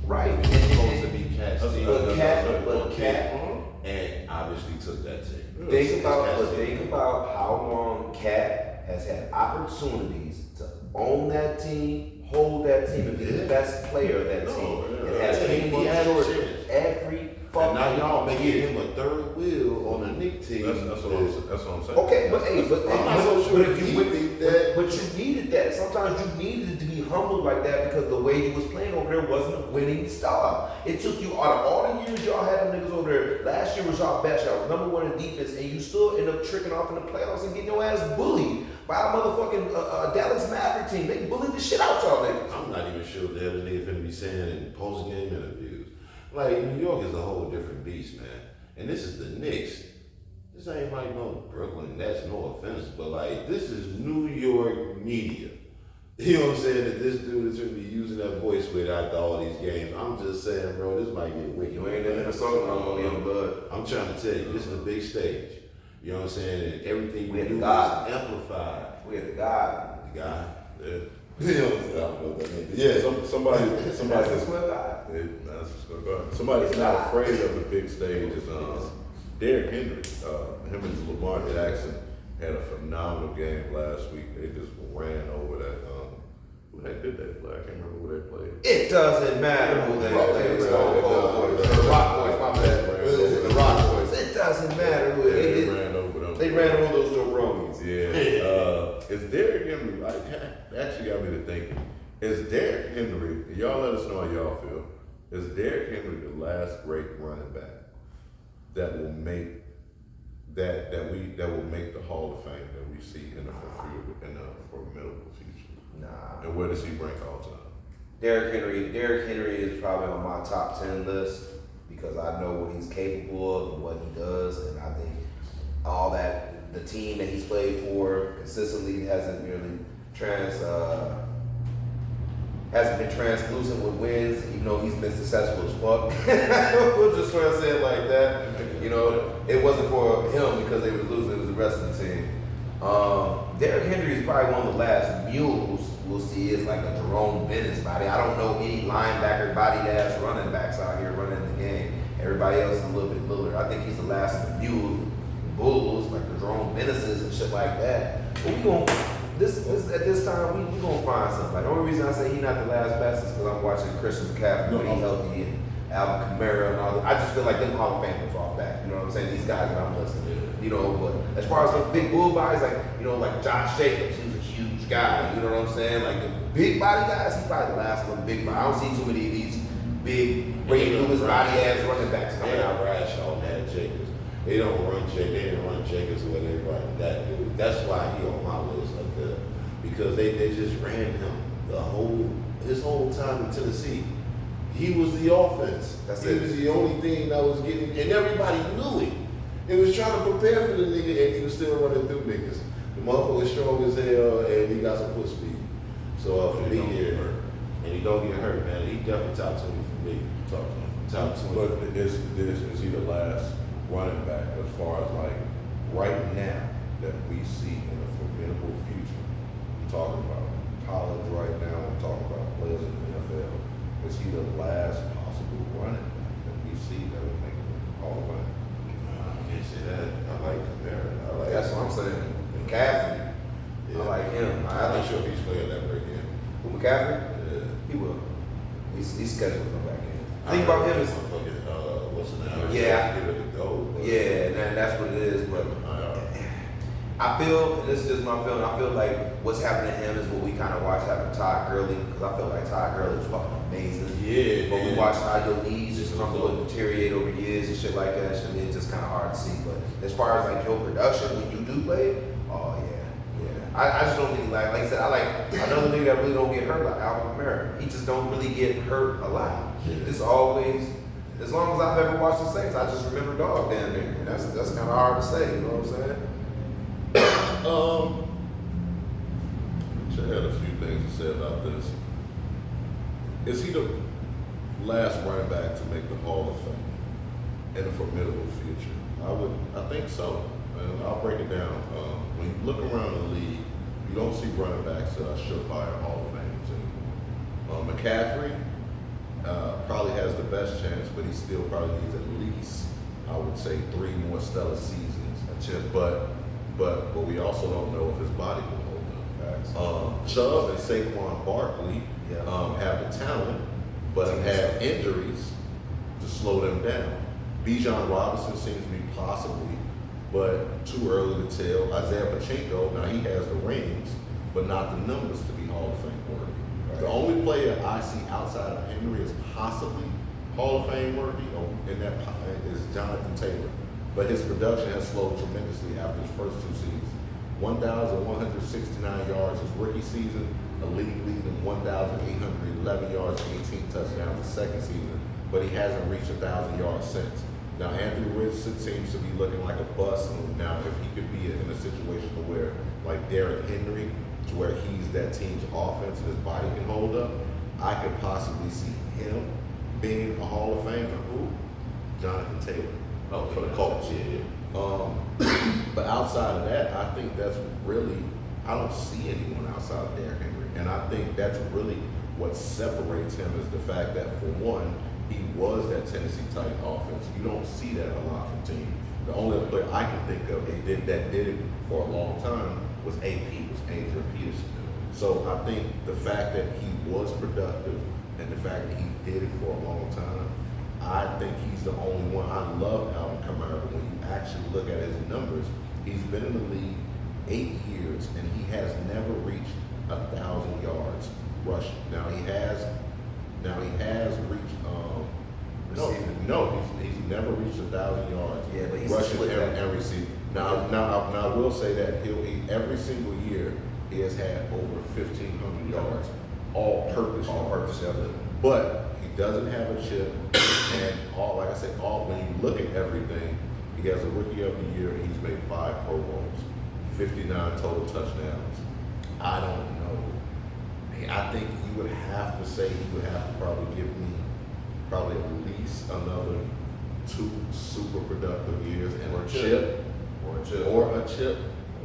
Right. It was supposed to be Cat's team. But Cat. And obviously took that team. Think about how long Cat has had opportunities to own that team, hold that team, and be the best player of that team. And has came he had short chances. every And now fucking y'all making him a third wheel on a Knicks team. That's what I'm saying. Okay, but I'm not so sure if you think that. But you needed that. Sometimes you needed to be humbled like that because the way you was playing over there wasn't a winning star. It took you out of all the years y'all had them niggas over there. Last year was y'all best. Y'all was number one in defense, and you still end up tricking off in the playoffs and getting your ass bullied by a motherfucking Dallas Maverick team. They bullied the shit out y'all niggas. I'm not even sure what the hell nigga finna be saying in post-game interviews. Like, New York is a whole different beast, man. And this is the Knicks. This ain't like no Brooklyn Nets, no offense, but like, this is New York media. You know what I'm saying? That this dude is gonna be using that voice with after all these games. I'm just saying, bro, this might get wicked. You ain't in Minnesota no more, young blood. I'm trying to tell you, this is a big stage. You know what I'm saying? And everything we We do is had the amplified. We had the guy. The guy. Yeah. You know what I'm saying? I don't know what that means. But yeah. Somebody That's the swear guy. That's just gonna go ahead. Somebody's not afraid of the big stage is Derrick Henry. Him and Lamar Jackson had a phenomenal game last week. They just ran over that. Who did they play? I can't remember who they played. It doesn't matter who they play. The Rock Boys, my bad. The Rock Boys. It doesn't matter who They ran over them. They ran over those little Romies. Yeah. Is Derrick Henry, like, actually got me to thinking, is Derrick Henry, y'all let us know how y'all feel, is Derrick Henry the last great running back that will make that will make the Hall of Fame that we see in the formidable future? Nah. And where does he rank all time? Derrick Henry is probably on my top 10 list because I know what he's capable of and what he does, and I think all that the team that he's played for consistently hasn't been translucent with wins, even though he's been successful as fuck. We're just trying to say it like that. You know, it wasn't for him because they were losing, it was the rest of the team. Derrick Henry is probably one of the last mules we'll see is like a Jerome Bennett's body. I don't know any linebacker body ass running backs out here running the game. Everybody else is a little bit littler. I think he's the last of the mules, bulls, like the Jerome Bennett's and shit like that. But we gonna at this time we gonna find something. The only reason I say he's not the last best is because I'm watching Christian McCaffrey when he's healthy and Alvin Kamara and all that. I just feel like them Hall of Famers off back. You know what I'm saying? These guys that I'm listening to. You know, but as far as the big bull bodies, like, you know, like Josh Jacobs, he was a huge guy. You know what I'm saying? Like the big body guys, he's probably the last one big body. I don't see too many of these big Ray Lewis body ass running backs coming out. Bradshaw had Jacobs. They don't run Jacobs. They didn't run Jacobs with everybody. That's why he on my list up there, because they just ran him his whole time in Tennessee. He was the offense. He was the only thing that was getting, and everybody knew it. He was trying to prepare for the nigga, and he was still running through niggas. The motherfucker was strong as hell, and he got some foot speed. So for me here, and he don't get hurt, man. He definitely top 20 for me. Top 20. But is he the last running back as far as like right now that we see in the formidable future? I'm talking about college right now. I'm talking about players in the NFL. Is he the last possible running back that we see that will make the Hall of Fame? I can't say that. I like Kamara. That's what I'm saying. McCaffrey, Yeah. I like him. I'm not sure if he's playing that break in. Who, McCaffrey? Yeah. He will. He's scheduled to come back in. The thing about him is, what's the name? Yeah. Give it a go. yeah, and that's what it is. But I feel, and this is just my feeling, I feel like what's happening to him is what we kind of watched happen to Todd Gurley, because I feel like Todd Gurley is fucking amazing. Yeah, But we man. watched how your knees just crumble and deteriorate over years and shit like that. And it's just kind of hard to see. But as far as like your production when you do play, oh yeah. I just don't think like I said, I like another nigga that really don't get hurt like Alvin Kamara. He just don't really get hurt a lot. He just always as long as I've ever watched the Saints, I just remember dog down there. And that's kind of hard to say, you know what I'm saying? I had a few things to say about this. Is he the last running back to make the Hall of Fame in a formidable future? I think so. And I'll break it down. When you look around the league, you don't see running backs that are surefire Hall of Fames anymore. McCaffrey probably has the best chance, but he still probably needs at least, I would say, 3 more stellar seasons. But we also don't know if his body will hold up. Chubb and Saquon Barkley have the talent, but have had injuries to slow them down. Bijan Robinson seems to be possibly, but too early to tell. Isaiah Pacheco, now he has the rings, but not the numbers to be Hall of Fame worthy. Right. The only player I see outside of Henry is possibly Hall of Fame worthy, and that is Jonathan Taylor. But his production has slowed tremendously after his first 2 seasons. 1,169 yards his rookie season, a league leading 1,811 yards and 18 touchdowns the second season, but he hasn't reached 1,000 yards since. Now, Anthony Richardson seems to be looking like a bust. Now, if he could be in a situation where, like Derrick Henry, to where he's that team's offense and his body can hold up, I could possibly see him being a Hall of Famer. Who? Jonathan Taylor. Oh, for the Colts. Yeah. But outside of that, I think that's really, I don't see anyone outside of Derrick Henry. And I think that's really what separates him is the fact that, for one, he was that Tennessee Titan offense. You don't see that a lot from teams. The only other player I can think of that did it for a long time was AP, was Adrian Peterson. So I think the fact that he was productive and the fact that he did it for a long time, I think he's the only one. I love Alvin Kamara. When you actually look at his numbers, he's been in the league 8 years and he has never reached 1,000 yards rushing. Now he has reached. He's never reached 1,000 yards. Yeah, but he's rushing and receiving. Now I will say that every single year he has had over 1,500 yards, all purpose. But he doesn't have a chip, and when you look at everything, he has a Rookie of the Year. And he's made 5 Pro Bowls, 59 total touchdowns. I don't know. I think you would have to say he would have to probably give me at least another 2 super productive years and a chip,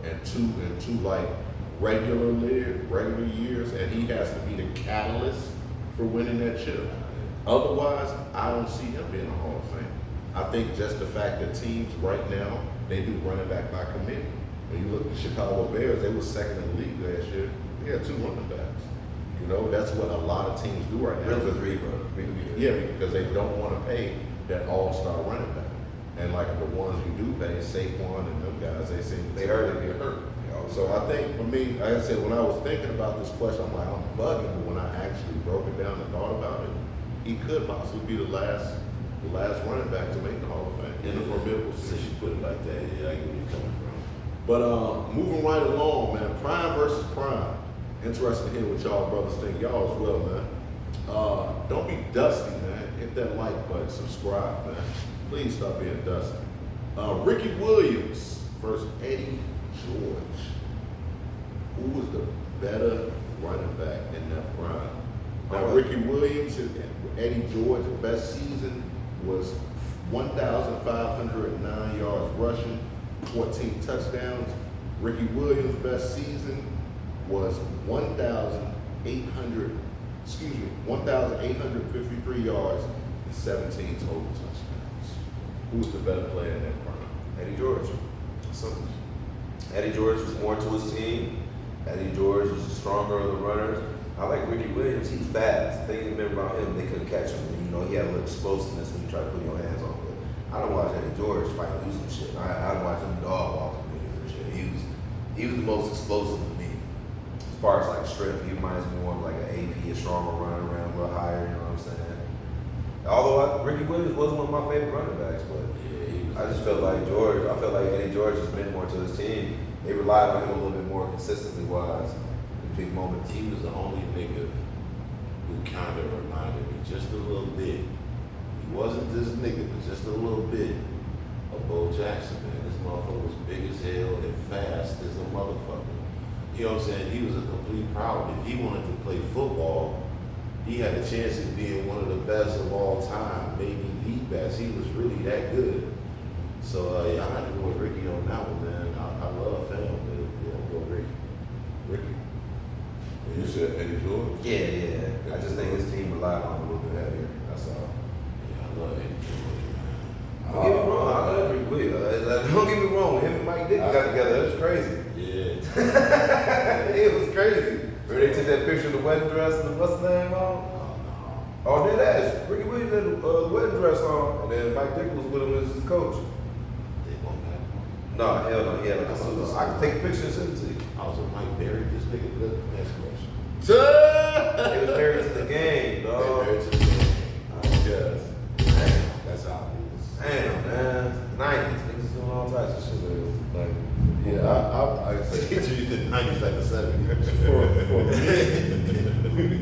and two like regular years, and he has to be the catalyst for winning that chip. Otherwise, I don't see him being a Hall of Fame. I think just the fact that teams right now, they do running back by committee. When you look at the Chicago Bears, they were second in the league last year. They had 2 running backs. You know, that's what a lot of teams do right now. Yeah, because they don't want to pay that all-star running back. And like the ones you do pay, Saquon and them guys, they seem to get hurt. So I think for me, like I said, when I was thinking about this question, I'm like, I'm bugging. But when I actually broke it down and thought about it, he could possibly be the last running back to make the Hall of Fame in the formidable Since you put it like that, yeah, I get where you're coming from. But moving right along, man, prime versus prime. Interested to hear what y'all brothers think. Y'all as well, man. Don't be dusty, man. Hit that like button, subscribe, man. Please stop being dusty. Ricky Williams versus Eddie George. Who was the better running back in that prime? Now, Ricky Williams and Eddie George, the best season was 1,509 yards rushing, 14 touchdowns. Ricky Williams' best season was 1,853 yards and 17 total touchdowns. Who's the better player in that prime? Eddie George. Eddie George was more to his team. Eddie George was stronger of the runners. I like Ricky Williams. He's fast. They didn't remember about him. They couldn't catch him. And, he had a little explosiveness when you try to put your hands on him. But I don't watch Eddie George fight lose some shit. I don't watch him dog walking niggas and shit. He was the most explosive to me. As far as like strength, he reminds me more of like an AP, a stronger runner around, a little higher. You know what I'm saying? Although Ricky Williams wasn't one of my favorite running backs, but I just felt like Eddie George just meant more to his team. They relied on him a little bit more consistently wise in big moments. He was the only nigga who kind of reminded me just a little bit. He wasn't this nigga, but just a little bit of Bo Jackson, man. This motherfucker was big as hell and fast as a motherfucker. You know what I'm saying? He was a complete problem. If he wanted to play football, he had a chance of being one of the best of all time, maybe the best. He was really that good. So yeah, I had to go with Ricky on that one, man. I love him, but yeah, I'll go Ricky. Ricky. You said Eddie George? Yeah. I just think his team relied on him a little bit heavier. That's all. Yeah, I love Eddie George, man. Don't get me wrong, I love Ricky Williams. Don't get me wrong, him and Mike Dick got together. It was crazy. Yeah. It was crazy. Where they took that picture of the wedding dress and the what's the name on? Oh, dead ass. Ricky Williams had the wedding dress on, and then Mike Dick was with him as his coach. They won't back. No, hell no. He had like a suit. I can take a picture and send it to you. I was like, Mike married this nigga. Look, next question. They was married to the game, They dog. married to the game. Yes. Damn. That's obvious. Damn, man. 90s. Niggas doing all types of shit. Like, Yeah, I say Picture you the 90s like the 70s. for me,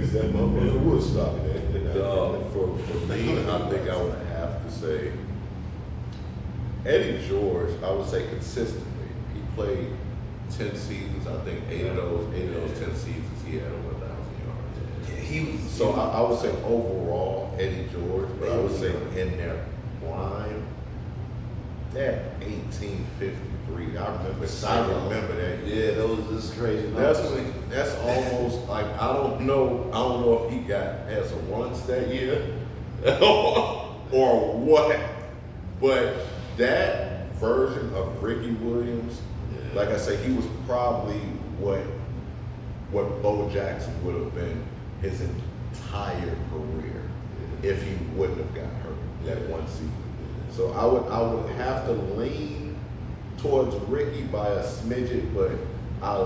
That motherfucker Woodstock, man. for me, I think I would have to say Eddie George. I would say consistently, he played 10 seasons. I think eight of those 10 seasons he had over 1,000 yards. yeah, he was. So I would say overall Eddie George, but I would say in their prime, that 1853. I remember that. Yeah, those crazy. That's almost like I don't know if he got as a once that year or what, but that version of Ricky Williams, like I say, he was probably what Bo Jackson would have been his entire career if he wouldn't have got hurt that one season. So I would have to lean towards Ricky by a smidget, but I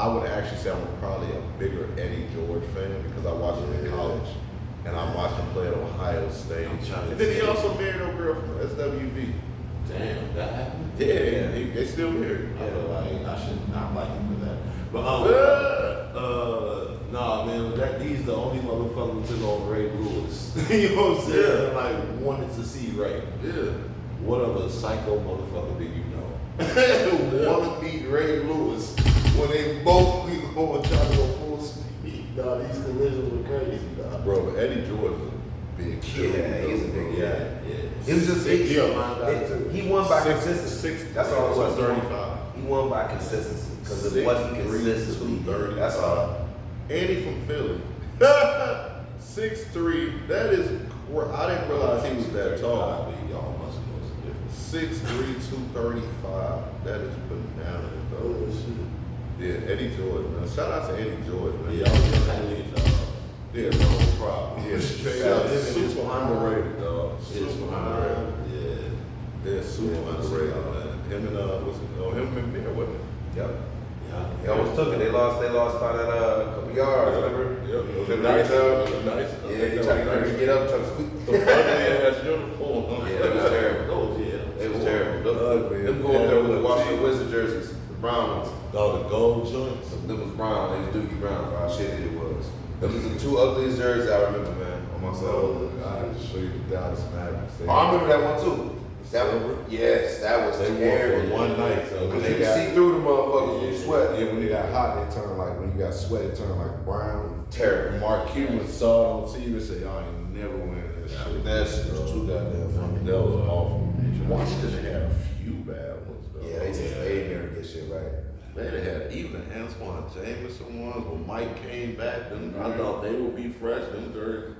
would actually say I'm probably a bigger Eddie George fan because I watched him in college and I watched him play at Ohio State. And then he also married a girl from SWV. Damn, that happened? Yeah, they still married. I feel like I should not like him for that. But nah, man, these the only motherfuckers who took on Ray Lewis. You know what I'm saying? Yeah. Like wanted to see Ray. Yeah. What other psycho motherfucker do you know? Want to meet Ray Lewis when they both be going trying to go full speed. Dog, these collisions were crazy, dog. Bro, but Eddie George is a big dude. Yeah, he's a big guy. Yeah. It was just he won by consistency. That's all it was. 35. He won by consistency because it wasn't 6'3", consistently. 230. That's all. And he from Philly. 6'3", that is, I didn't realize he was that tall. Y'all must know some difference. 6'3", 235. That is bananas, though. Yeah, Eddie George, man. Shout out to Eddie George, man. Yeah, y'all know that lead, dog. Yeah, No problem. yeah, super underrated, dog. Super underrated. Yeah. Yeah, super underrated, man. Him and him and Mir, wasn't it? Yep. Yeah. They almost took it. They lost by that couple yards. Remember? Yep. It was Took nice. it. Nice. Yeah, he tried to get up, try to squeak. The ugly ass uniform. Yeah, it was terrible. Oh, yeah. It was terrible. Ugly. Them going up there with the Washington Wizards jerseys, the brown ones. Oh, the gold joints. Them was brown. They was Dookie Brown for how shitty it was. Them was the two ugliest jerseys I remember, man, on my soul. I had to show you the Dallas Mavericks. Oh, I remember that one too. That one, yes, that was They wore terrible. for one night. So Because you can see through the motherfuckers when you sweat. Yeah, when they got hot, they turn like, when you got sweat, it turned like brown. Terrible. Mark Cuban saw it on TV and said, y'all ain't never wearing this shit. That shit was too goddamn funny. That was awful. Washington had a few bad ones, though. Yeah, they never get shit right. Man, they had even the Antoine Jameson ones when Mike came back. I thought they would be fresh. Them jerseys.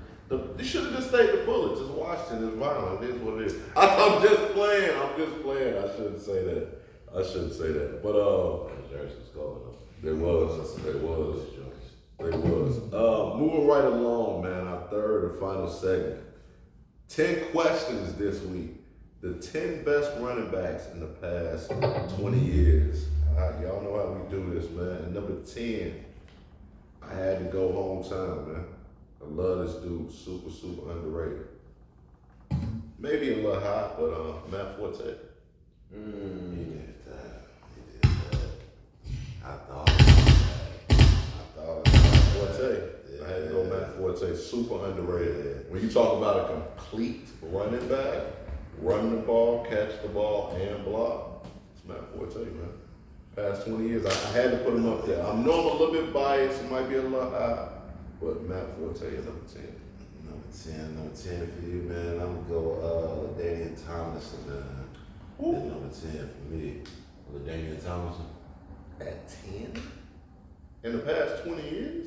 They should have just stayed the Bullets. It's Washington. It's violent. It is what it is. I'm just playing. I shouldn't say that. But Jerseys going up. There was. Moving right along, man. Our third and final segment. 10 questions this week. The 10 best running backs in the past 20 years. Y'all know how we do this, man. And number 10, I had to go hometown, man. I love this dude. Super, super underrated. Maybe a little hot, but Matt Forte. He did that. I thought about that. Forte. I had to go Matt Forte. Forte, super underrated. When you talk about a complete running back, run the ball, catch the ball, and block, it's Matt Forte, man. Past 20 years, I had to put him up there. I know I'm a little bit biased, it might be a little high, but Matt Forte is number 10. Number 10 for you, man. I'm gonna go Daniel Thomason, man. That's number 10 for me. Daniel Thomason. At 10? In the past 20 years?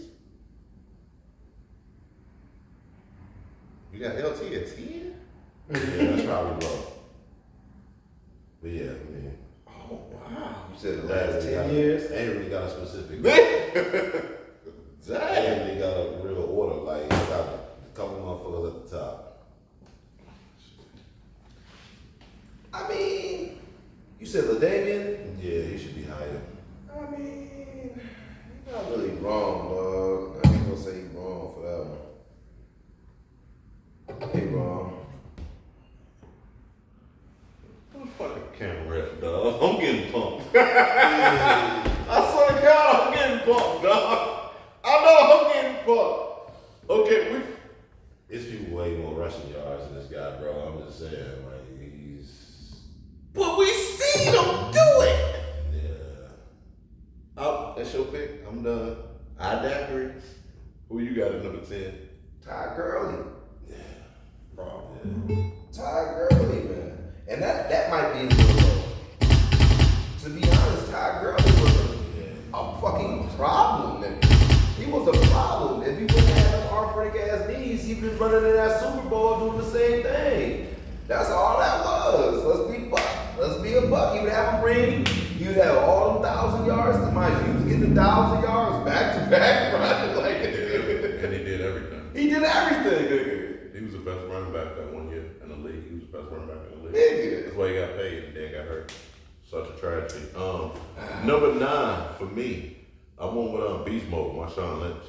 You got LT at 10? Yeah, that's probably low. But yeah, I mean. Oh, wow. You said the last 10 years? Ain't really got a specific. Dang. Ain't really got a real order. Like, you got a couple motherfuckers at the top. I mean, you said LaDainian? Yeah, he should be higher. I mean, you're not really wrong, dog. I ain't gonna say you're wrong for that one. He wrong. What the fucking camera at, dog? I'm getting pumped. I swear to God, I'm getting pumped, dog. I know I'm getting pumped. Okay, It's people way more rushing yards than this guy, bro. I'm just saying, like, he's. but we seen him do it. Yeah. That's your pick. I'm done. I digress. Who you got at number 10? Ty Gurley. Yeah. Probably. Ty Gurley, man. And that might be a little low. To be honest, Ty Gurley was a fucking problem, nigga. He was a problem. If he wouldn't have them arthritic ass knees, he'd been running in that Super Bowl doing the same thing. That's all that was. Let's be a buck. He would have a ring. He would have all them 1,000 yards. Mind you, he was getting 1,000 yards back to back, running like And he did everything. he did everything, nigga. He was the best running back that 1 year in the league. He was the best running back in the league. Nigga. That's why he got paid and then got hurt. Such a tragedy. Number 9 for me, I went with Beast Mode, Marshawn Lynch.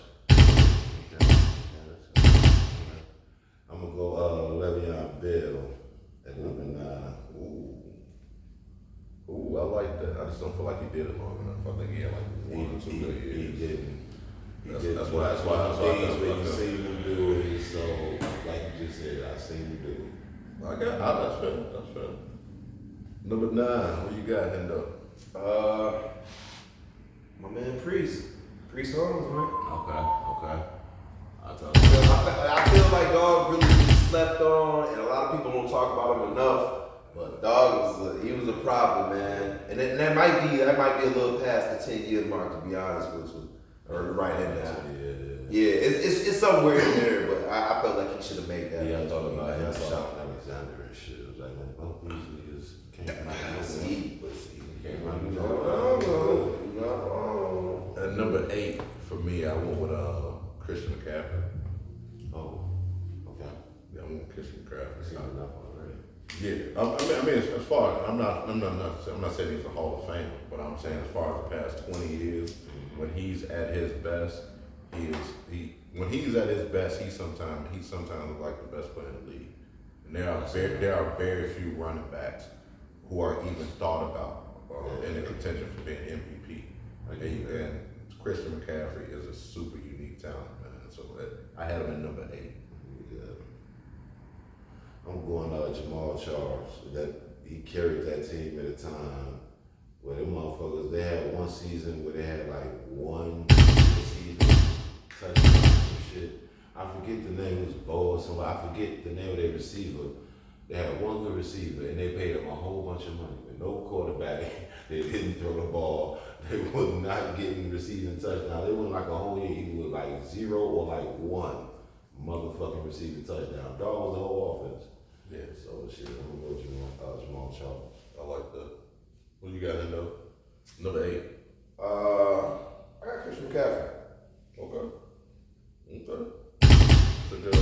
I'm gonna go Le'Veon Bell at number 9. Ooh, I like that. I just don't feel like he did it long enough. I think he had like 1 or 2 good He years. didn't. That's That's why I things got where you fucked up. see him do it. So, like you just said, I seen him do it. That's fair. That's fair. Number 9, what you got, Hendo? My man Priest Holmes, man. Okay. I tell you. I feel like dog really slept on, and a lot of people don't talk about him enough. But dog was a problem, man. And that might be a little past the 10-year mark, to be honest with you, or right in there. Yeah, it's somewhere in there, but I felt like he should have made that. Yeah, I thought about him, That's all. Sean Alexander and shit. I was like, man, both these niggas can't run. See, He can't run. you know, At number 8 for me, I went with Christian McCaffrey. Oh, okay. Yeah, I went with Christian McCaffrey. Seen enough already. Yeah, I mean, as far I'm not saying he's a Hall of Famer, but I'm saying as far as the past 20 years, when he's at his best, when he's at his best, he sometimes looks like the best player in the league. And there are very few running backs who are even thought about in the contention for being MVP. And Christian McCaffrey is a super unique talent, man. So I had him at number 8. Yeah. I'm going Jamal Charles. That he carried that team at a time where them motherfuckers, they had one season where they had like one receiving touchdown and shit. I forget the name, it was Bo or somebody. I forget the name of their receiver. They had one good receiver and they paid him a whole bunch of money. With no quarterback, they didn't throw the ball. They were not getting receiving touchdowns. They went like a whole year either with like 0 or like 1 motherfucking receiving touchdown. Dog was the whole offense. Yeah. So shit, I'm gonna go Jamal Charles. I like that. What you got in though? Number 8. I got Christian McCaffrey. Okay. It's a good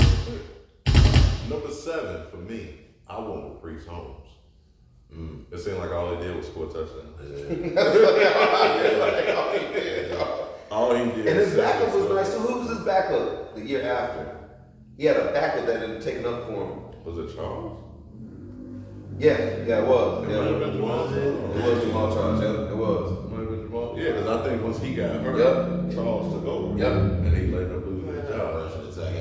pick. Number 7 for me, I went with Priest Holmes. It seemed like all he did was score touchdowns. All he did. And his was backup was score. nice. So who was his backup the year after? He had a backup that didn't take it up for him. Was it Charles? Yeah, it was. It Yeah, might have it been Jamal. was Jamal Charles. Yep, it was. It might have been Jamal. Yeah, because I think once he got hurt, Yep. Charles took over. Yep. And he ended up losing his job. Rushing attack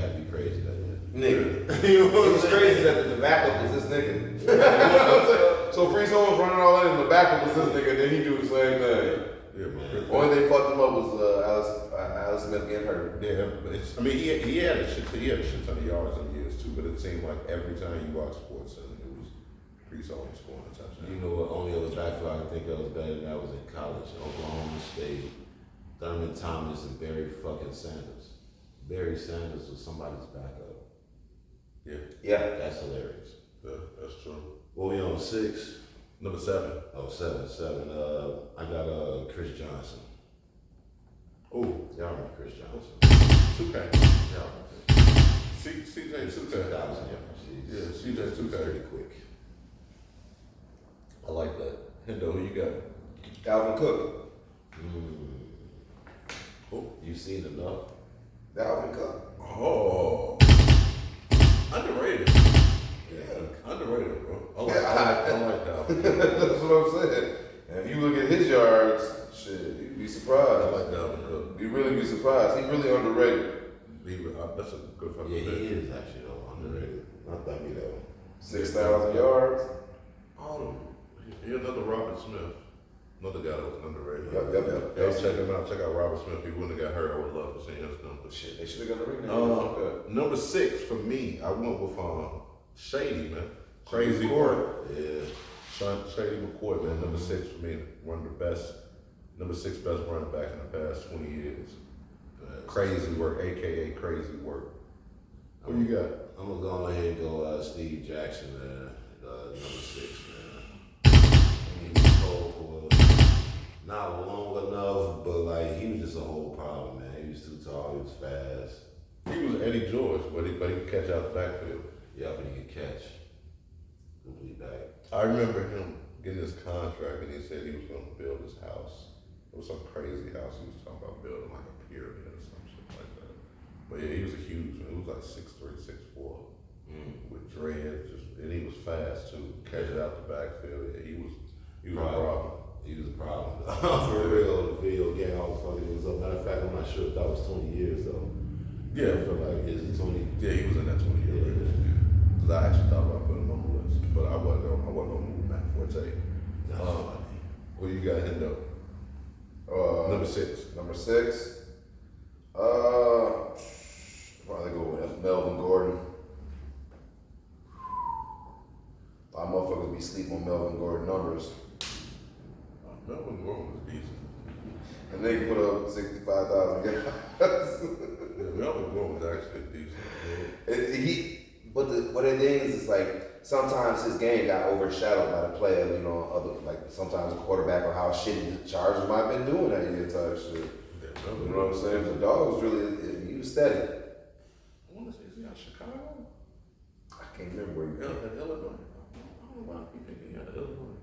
You know what I'm It's saying? crazy that the backup was this nigga. So Free Song's running all in, and the backup was this nigga, and then he do the same thing. Yeah, man. Only they fucked him up was Alice Smith getting hurt. Yeah, but I mean, he had a shit ton of yards in years too, but it seemed like every time you watch Sports Center, it was Free Song scoring a touchdown. You know what? Only other backfield I can think of was better than that was in college, Oklahoma State, Thurman Thomas and Barry fucking Sanders. Barry Sanders was somebody's backup. Yeah. That's hilarious. Yeah, that's true. What we on 6? Number 7. Oh, 7. I got Chris Johnson. Ooh, Y'all remember Chris Johnson? 2K. Y'all remember CJ 2K. 2000 yards. Yeah, CJ 2K. Pretty quick. I like that. Hendo, who you got? Dalvin Cook. Oh, You seen enough? Dalvin Cook. oh. Underrated. Yeah, underrated, bro. I like that. That's what I'm saying. And if you look at his yards, shit, you'd be surprised. I like Dalvin Cook. You'd really be surprised. He really underrated. That's a good fucking Yeah, he pick. is actually though underrated. Not that me though. 6,000 yards. Oh, here's another Robert Smith. Another guy that was underrated. Yep. Y'all check him out. Check out Robert Smith. If he wouldn't have got hurt, I would love to see his numbers. Shit, they should have got the ring. Number 6 for me, I went with Shady, man. Crazy McCoy. work. Yeah. Shady McCoy, man. Number 6 for me. One of the best, number 6 best running back in the past 20 years. Crazy work, aka crazy work. What you got? I'm gonna go ahead and go Steve Jackson, man. Number 6, man. I mean, he's cold for not long enough, but like he was just a whole problem, man. He was too tall, he was fast. He was Eddie George, but he could catch out the backfield. Yeah, but he could catch. Complete back. I remember him getting his contract and he said he was going to build his house. It was some crazy house he was talking about building, like a pyramid or some shit like that. But yeah, he was a huge man. He was like 6'3", 6'4", with dreads, and he was fast too. Catch it out the backfield. Yeah, he was a problem. He was a problem. For real, the video game, how the fuck it was up. Matter of fact, I'm not sure if that was 20 years though. Yeah, I feel like is it 20? Yeah, he was in that 20 year range. Because I actually thought about putting him on the list, but I wasn't gonna move Matt Forte. That's funny. Who you got, Hendo? Number 6. Number 6. Probably go with Melvin Gordon. A lot of motherfuckers be sleep on Melvin Gordon numbers. Melvin Gordon was decent. And they can put up 65,000 yards. Yeah, Melvin Gordon was actually decent. But the thing is like sometimes his game got overshadowed by the play of sometimes a quarterback or how shitty the Chargers might have been doing that year type shit. Yeah, You know what I'm saying? The dog was really he was steady. I want to say, is he out of Chicago? I can't remember where he was. Illinois. I don't know why I keep thinking he out of Illinois.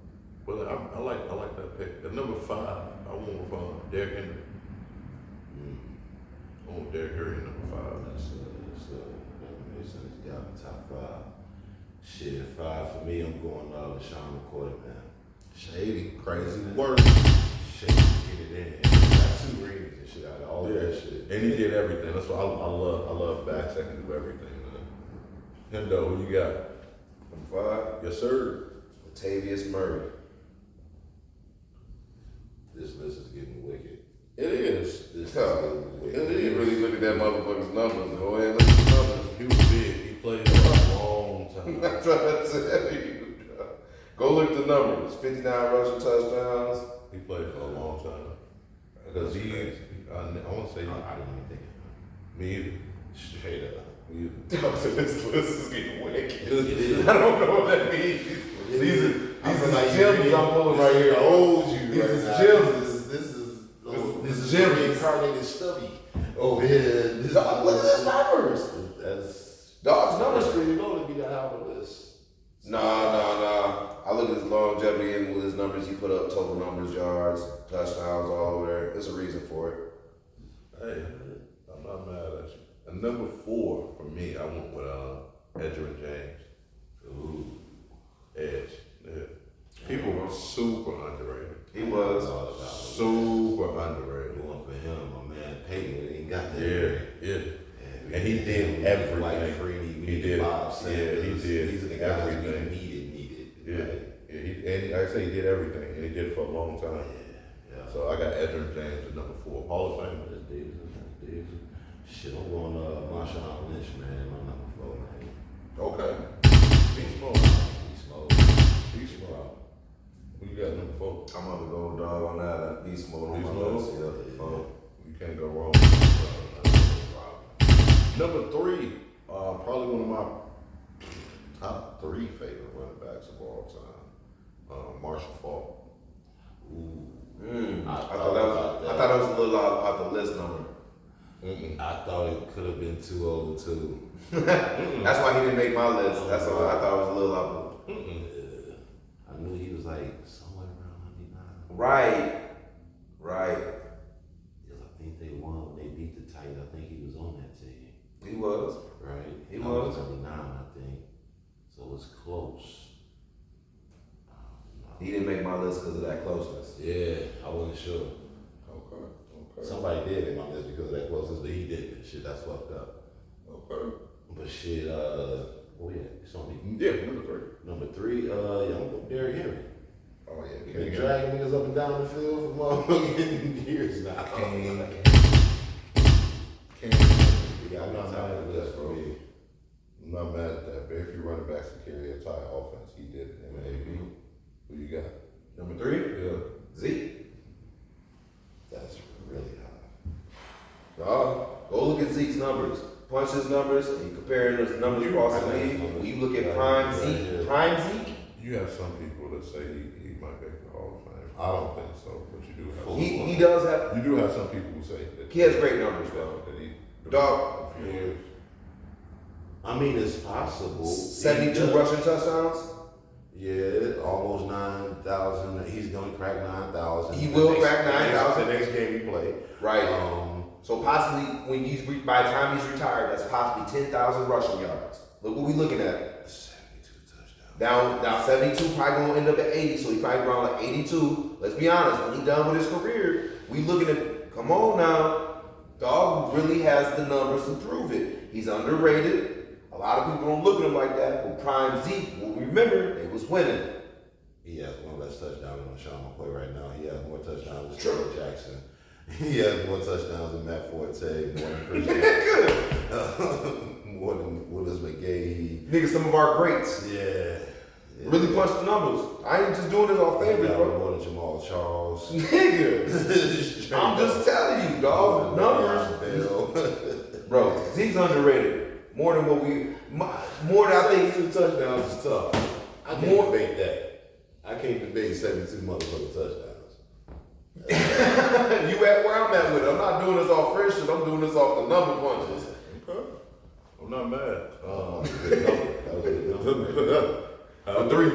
But I like that pick. At number 5, I went with Derrick Henry. I want Derrick Henry number 5. That's Mason's got the top 5. Shit, 5 for me. I'm going LaShawn McCoy, man. Shady, crazy Man. work. Shit, get it in. He got 2 rings and shit out of all that shit. And he did everything. That's why I love backs that can do everything. Man. Hendo, who you got? Number 5, Yes, sir. Latavius Murray. This list is getting wicked. It is. This is Huh. getting wicked. You didn't really look at that motherfucker's numbers. Go ahead and look at the numbers. He was big. He played for a long I'm time. not trying to tell you. Go look at the numbers. 59 rushing touchdowns. He played for a long time. Because I want to say, I didn't even think of me either. it. Straight up. Me either. This list is getting wicked. It is. I don't know what that means. These are I feel like gems I'm pulling right here. I owed you These right is now. gems. This is gems. reincarnated Stubby over here. Dog, look at his numbers. That's Dog's numbers pretty low to be that high on the list. Nah. I look at his longevity and with his numbers he put up, total numbers, yards, touchdowns, all over there. There's a reason for it. Hey, I'm not mad at you. And number 4 for me, I went with Edgerrin James. Ooh. Edge. Yeah. People were super underrated. He was. Super underrated. Going for him, my man Peyton ain't got that. Yeah. Yeah, And he did everything. Like Freeny, He did. Bob Sanders. Yeah, he did. These are the guys we everything. needed. Yeah. Right? And like I say, he did everything, and he did it for a long time. Yeah. So I got Edgerrin James at number 4, Hall of Fame. That's Davidson. Shit, I'm going Marshawn Lynch, man. My number 4, man. Okay. Beast Mode. Beast Mode. Beast Mode. Who you got number 4? I'm gonna go dog on that. Beast Mode on Beast my Mode? list. Yeah. You can't go wrong. Number 3, probably one of my top 3 favorite running backs of all time. Marshall Faulk. Ooh. I thought that was a little out the list number. I thought it could have been too old too. That's why he didn't make my list. That's why I thought it was a little out. I knew he was like somewhere around 99. Right. Because I think they won when they beat the Titans. I think he was on that team. He was. Right? He was. 99, I think. So it was close. He didn't make my list because of that closeness. Yeah, I wasn't sure. Okay. Somebody did make my list because of that closeness, but he didn't. Shit, that's fucked up. Okay. But shit, it's on me. Yeah, number 3. Number 3, yeah, I'm gonna go Derrick Henry. Oh yeah, He's been dragging niggas up and down the field for motherfucking years now. King. Yeah, I'm not mad at that, bro. I'm not mad at that. Very few running backs can carry a entire offense. He did it. MAB. Who you got? Number 3? Yeah. Zeke. That's really high. Go look at Zeke's numbers. Punch his numbers and you compare his numbers across the league. When you look at prime Zeke, You have some people that say he might make the Hall of Fame. I don't think so, but you do have. he does have. You do have some people who say that He has great numbers, bro. That he. Dog. A few years. I mean, it's possible. 72 rushing touchdowns. Yeah, almost 9,000. He's gonna crack 9,000. He will crack 9,000. The next game he played. Right. So possibly when by the time he's retired, that's possibly 10,000 rushing yards. Look what we looking at. 72 touchdowns. Now 72 probably gonna end up at 80, so he probably around like 82. Let's be honest, when he done with his career, we looking at, come on now, dog really has the numbers to prove it. He's underrated. A lot of people don't look at him like that. But prime Zeke, well, remember, they was winning. He has one less touchdowns than Sean McCoy right now. He has more touchdowns than True. Trevor Jackson. He has more touchdowns than Matt Forte, more than Chris more than Willis McGahee. Nigga, some of our greats Yeah. really punched the numbers. I ain't just doing this off favorites, bro. More than Jamal Charles. Nigga, I'm just telling you, dog. Numbers, bro. Zeke's underrated more than what more than I think. 72 touchdowns is tough. I can't debate that. I can't debate 72 motherfucking touchdowns. You at where I'm at with it. I'm not doing this off fresh shit. I'm doing this off the number punches. Okay. I'm not mad. That was a good number. Number 3.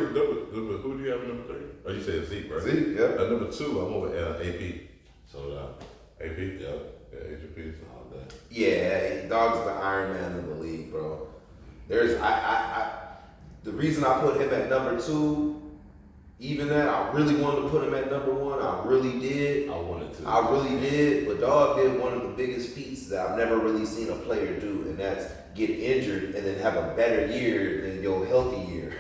Who do you have at number 3? Oh, you said Zeke, right? Zeke, yeah. At number 2, I'm over AP. So AP? Yep. Yeah, Adrian Peterson. All day. Yeah, dog's the Iron Man of the league, bro. There's the reason I put him at number 2, even that I really wanted to put him at number 1. I really did. I really did. But dog did one of the biggest feats that I've never really seen a player do, and that's get injured and then have a better year than your healthy year.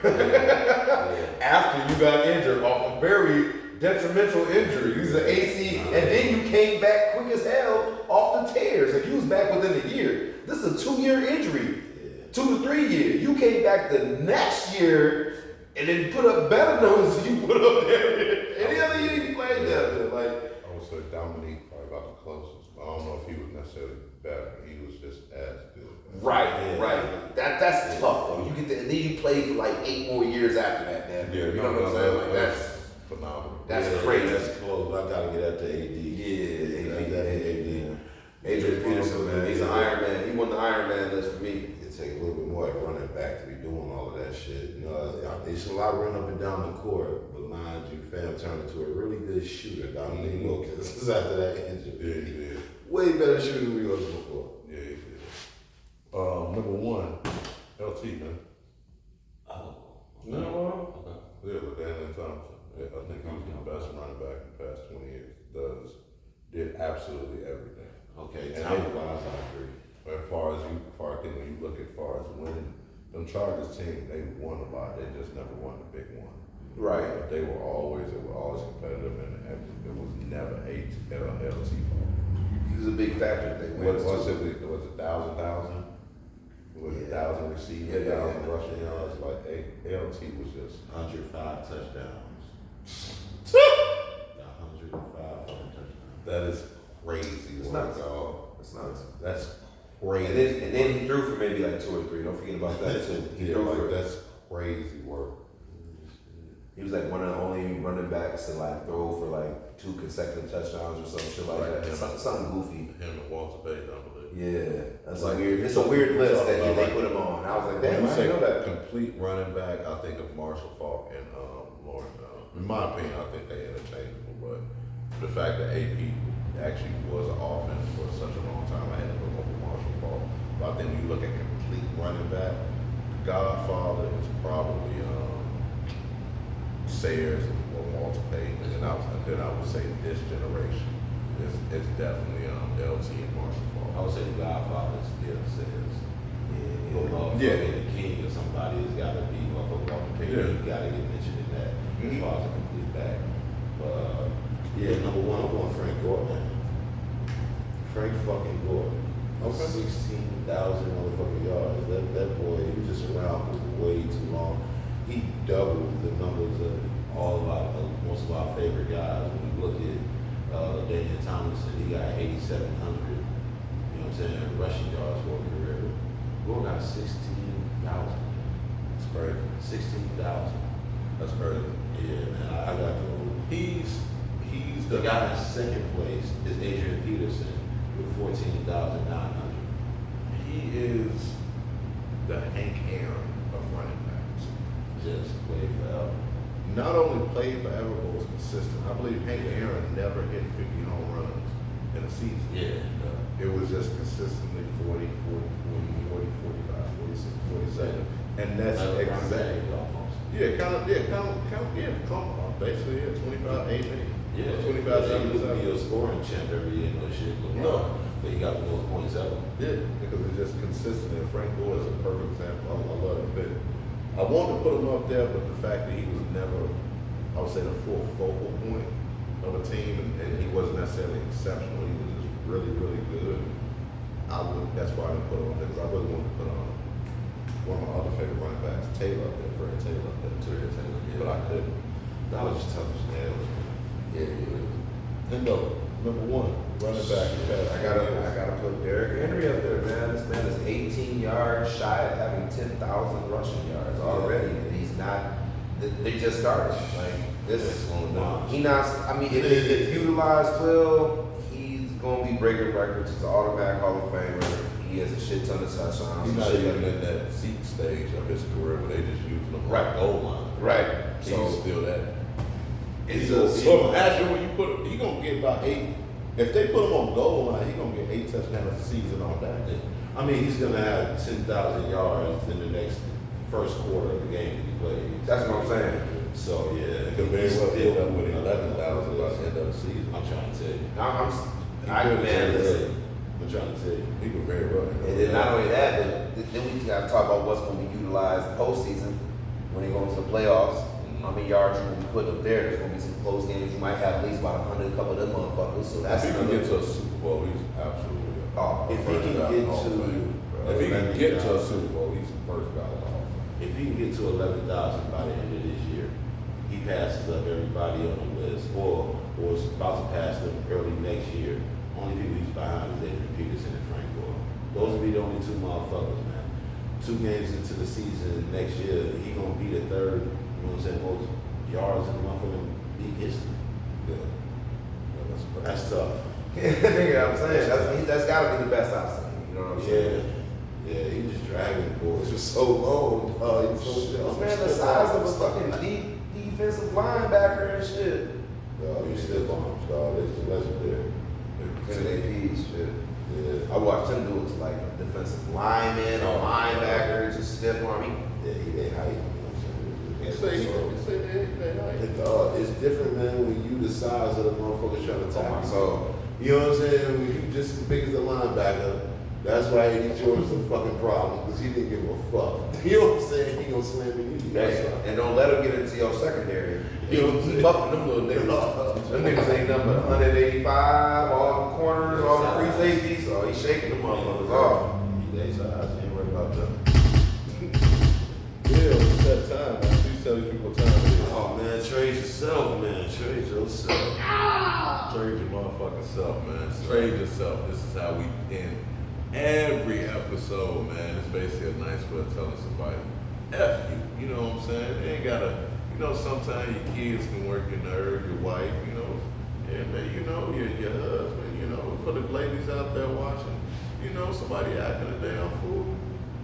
After you got injured off a very detrimental injury. You was an AC, and then you came back quick as hell off the tears, and you was back within a year. This is a 2-year injury, 2 to 3 years. You came back the next year and then put up better numbers than you put up there. Any other year you played there, like I would say Dominique probably about the closest. I don't know if he was necessarily better. He was just as good. right. That's tough though. You get and then you played for like 8 more years after that, man. Yeah, you know what I'm saying? Like that's phenomenal. That's crazy. That's close. I gotta get that to AD. Yeah, Adrian Peterson, man. He's an Iron Man. He won the Iron Man list for me. It take a little bit more at running back to be doing all of that shit. You know, it's a lot of run up and down the court, but mind you, fam turned into a really good shooter. Dominique Wilkins after that injury. Yeah, he did. Way better shooter than we was before. Yeah, he did. Number 1, LT, man. Oh. No. Yeah, with Daniel Thompson. Yeah, I think he was the best running back in the past 20 years. Did absolutely everything. Okay, And talent wise, I agree. As far as when you look at far as winning, them Chargers team, they won a lot. They just never won the big one. Right. But they were always competitive, and it was never LT. He was a big factor. They What was it? It was 1,000? Was it 1,000 receiving, 1,000 rushing yards? Like LT was just 105 touchdowns. 105 touchdowns. that is crazy It's work, nuts. dog. It's nuts. That's And crazy. then he threw for maybe like 2 or 3. Don't forget about that too. He Yeah, threw like for. that's crazy work. He was like one of the only running backs to like throw for like 2 consecutive touchdowns or some shit like Right. that. Something goofy. Him and Walter Payton, I believe. Yeah, that's Like, weird. It's a weird list that like- they put him on. I was like, When damn, you I say didn't know that. complete running back, I think of Marshall Faulk and Lauren. In my opinion, I think they interchangeable, but the fact that AP actually was an offense for such a long time, I had to look over Marshall Faulk. But I think when you look at complete running back, the Godfather is probably Sayers or Walter Payton, and then I would say this generation is definitely LT and Marshall Faulk. I would say the Godfather still says, Yeah. Yeah. the king or somebody has got to be motherfucker Walter Payton. Yeah. You got to get mentioned in that as Mhm. far as a complete back. But yeah, number one, I'm going Frank Gore, man. Frank fucking Gore. Okay. 16,000 motherfucking yards. That boy, he was just around for way too long. He doubled the numbers of most of our favorite guys. When you look at Daniel Tomlinson, he got 8,700. You know what I'm saying? Rushing yards for a career. Gore got 16,000. It's crazy. 16,000. That's crazy. Yeah, man. I got to. He's The guy in second place is Adrian Peterson with 14,900. He is the Hank Aaron of running backs. Just played forever. Not only played forever, but was consistent. I believe Hank Aaron never hit 50 home runs in a season. Yeah. It was just consistently 40, 45, 46, 47. And that's exactly. Basically, 25, 8 minutes. Yeah, 25, he 7, wouldn't be a scoring champ every year, no shit. No. But he got the most points ever. Yeah, because it's just consistent. And Frank Gore is a perfect example. I love him. But I wanted to put him up there, but the fact that he was never, I would say, the full focal point of a team, and he wasn't necessarily exceptional. He was just really, really good. That's why I didn't put him up there, because I really wanted to put on one of my other favorite running backs, Taylor, up there, Fred Taylor up there too. Yeah. But I couldn't. That was just tough as nails, man. Yeah. And number one, running back. I gotta put Derrick Henry up there, man. This man is 18 yards shy of having 10,000 rushing yards already, and he's not. They just started. Like this is he not. I mean, if utilized well, he's gonna be breaking records. He's an automatic Hall of Famer. He has a shit ton of touchdowns. He's not even in that Zeke stage of his career where they just using him Right. like goal line. Right. He's So still that. so Actually, when you put him, he gonna get about 8. If they put him on goal line, he gonna get 8 touchdowns a season on that. I mean, he's gonna have 10,000 yards in the next first quarter of the game that he plays. that's what I'm saying. So yeah, He could very well still- end up with 11,000 by the end of the season. I'm trying to tell you. Man, listen. I'm trying to tell you. He could very well. end up And with then not only that, but then we got to talk about what's going to be utilized postseason when they go into the playoffs. How many yards you're going to be putting up there? There's going to be some close games. You might have at least about 100, couple of them motherfuckers. So that's If he can another. get to a Super Bowl, he's absolutely. Oh, If he can get to, If he can get to a Super Bowl, he's the first guy to offer. if he can get to 11,000 by the end of this year, he passes up everybody on the list, or is about to pass them early next year. Only people he's behind is Adrian Peterson and Frank Gore. Those will be the only 2 motherfuckers, man. 2 games into the season next year, he gonna be the third, you know what I'm saying, most yards in the motherfucking league history. Yeah. That's tough. Nigga, I'm saying that's got to be the best I've seen. You know what I'm saying? Yeah, he was dragging the boys for so long. He was so Man, the size of a fucking defensive linebacker and shit. Dog, you stiff arms, dog. It's legendary. Because APs, shit. Yeah. I watched him do it to like a defensive lineman, a linebacker, just stiff arm. Yeah, he they height. He say they Dog, it's different, man, when you the size of the motherfucker trying to tackle. So You know what I'm saying? When you just as big as the linebacker, That's why Eddie George is a fucking problem, because he didn't give a fuck. You know what I'm saying? He gonna slam in you. And don't let him get into your secondary. You know what I'm saying? Buffing them little niggas. Them niggas ain't nothing but 185, all the corners, all the free safeties. Oh, he's shaking them motherfuckers off. He ain't worried about that. Yeah, it's that time, man. Please tell these people time it is. Oh man, trade yourself, man. Trade yourself. Trade your motherfucking self, man. Trade yourself. This is how we end every episode, man. It's basically a nice way of telling somebody, F you. You know what I'm saying? They ain't gotta, sometimes your kids can work your nerve, your wife, and then, your husband, for the ladies out there watching, somebody acting a damn fool.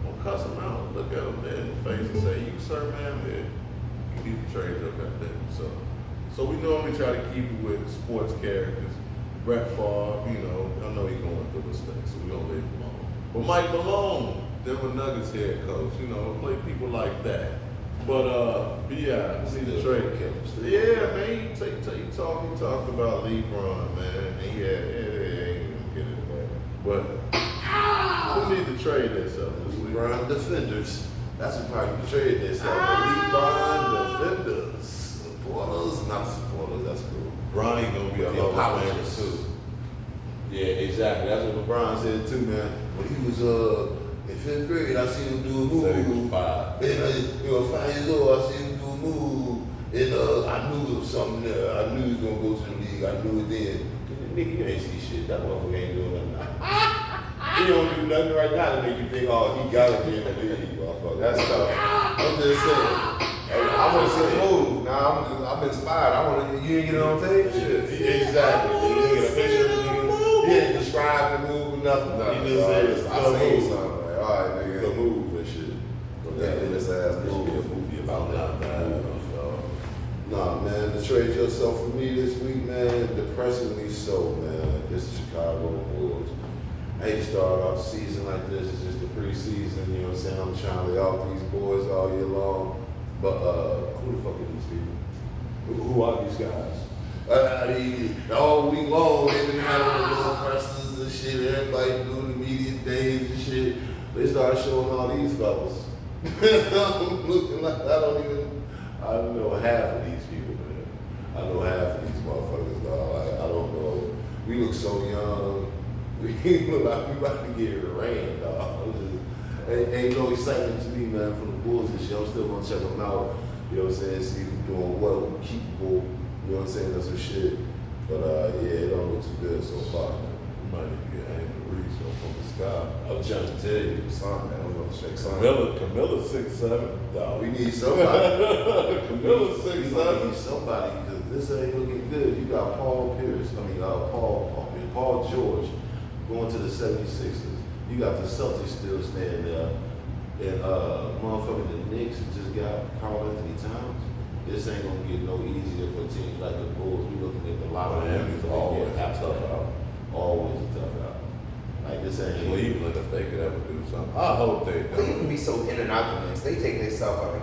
Don't cuss them out. Look at them dead in the face and say, you sir, man, you need to trade your goddamn self. So we normally try to keep it with sports characters. Brett Favre, I know he's going through this thing, so we don't leave him alone. But Mike Malone, Denver Nuggets head coach, play people like that. But yeah, see the trade killers. Yeah, man, he talked about LeBron, man, and he ain't gonna get it back. But who need to trade themselves this week? LeBron defenders. That's what probably trade themselves. LeBron defenders. Supporters, not supporters, that's cool. Bronny gonna be a Hall of Famer too. Yeah, exactly. That's what LeBron said too, man. When he was in 5th grade, I seen him do a move. Said he was 5. And he was 5 years old, I seen him do a move. And I knew there was something there. I knew he was gonna go to the league. I knew it then. Nigga, you ain't see shit. That motherfucker ain't doing nothing. He don't do nothing right now to make you think, oh, he gotta be in the league, motherfucker. That's tough. I'm just saying. I want to see the move. Now I'm inspired. I want to. You ain't get it on tape. Shit. Exactly. You didn't get a picture. He didn't describe the move or nothing. He just said it's I the seen move. something. Like, all right, nigga. The move and shit. Yeah, this ass There should be a move. movie about that. Nah, man, to trade yourself for me this week, man, depressingly so, man. This is Chicago Bulls. I hate to start off the season like this. It's just the preseason, you know what I'm saying? I'm trying to lay off these boys all year long. But who the fuck are these people? Who are these guys? All week long, they've been having little pressers and shit. Everybody doing the media days and shit. They started showing all these fellas. I'm looking like I don't know half of these people, man. I know half of these motherfuckers, dog. I don't know. We look so young. We look like we about to get ran, dog. Ain't no excitement to me, man, from the Bulls and shit. I'm still gonna check them out. You know what I'm saying? See who's doing well, who's keepable. You know what I'm saying? That's some shit. But yeah, it don't look too good so far. You might need to get Angel Reese from the sky. I'm trying to tell you. Something, man. We're gonna shake something. Camilla's 6'7". Dog, we need somebody. Camilla's We 6'7". need somebody because this ain't looking good. You got Paul George going to the 76ers. You got the Celtics still staying there. And motherfucking the Knicks just got Karl Anthony Towns. This ain't gonna get no easier for teams like the Bulls. We looking at the lot of Miami's always a tough out. Always a tough out. Like this ain't Cleveland, if they could ever do something. I hope they Cleveland don't. be so in and out the mix. They take themselves out.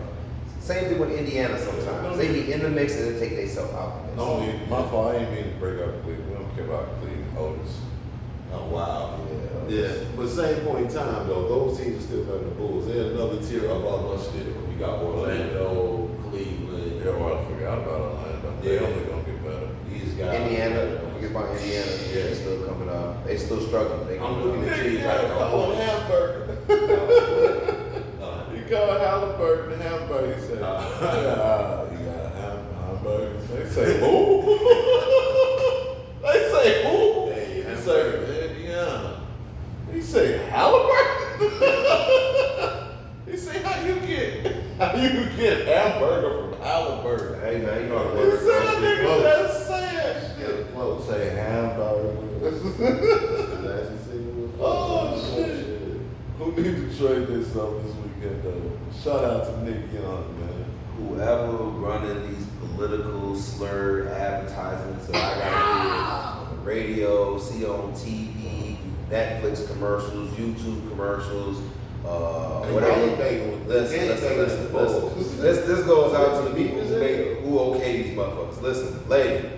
Same thing with Indiana sometimes. They be in the mix and they take themselves out the mix. Only my fault. I ain't mean to break up Cleveland. We don't care about Cleveland. Otis. Oh wow. Yeah. Yeah. But same point in time though, those teams are still better than the Bulls. They're another tier above us still. We got Orlando, Cleveland. Yeah, well, I forgot about Orlando. They only gonna get better. These guys. Indiana, don't forget about Indiana. Yeah, they still coming up. They still struggling. They I'm looking at teams like Oh, hamburger. You call Halliburton hamburger. He said, yeah, you got a hamburger. They say, who? They say, who? Hey, He say, Indiana. He say, Halliburton? He say, how you get hamburger from Halliburton? Hey man, you know how to He work. said, that nigga that's saying shit. Get close. Say hamburger. Oh, shit. Who need to trade themselves this weekend, though? Shout out to Nick Young, man. Whoever running these political slur advertisements that I gotta hear on the radio, see on TV, Netflix commercials, YouTube commercials, whatever. This goes out to the people who okay these motherfuckers. Listen, lady,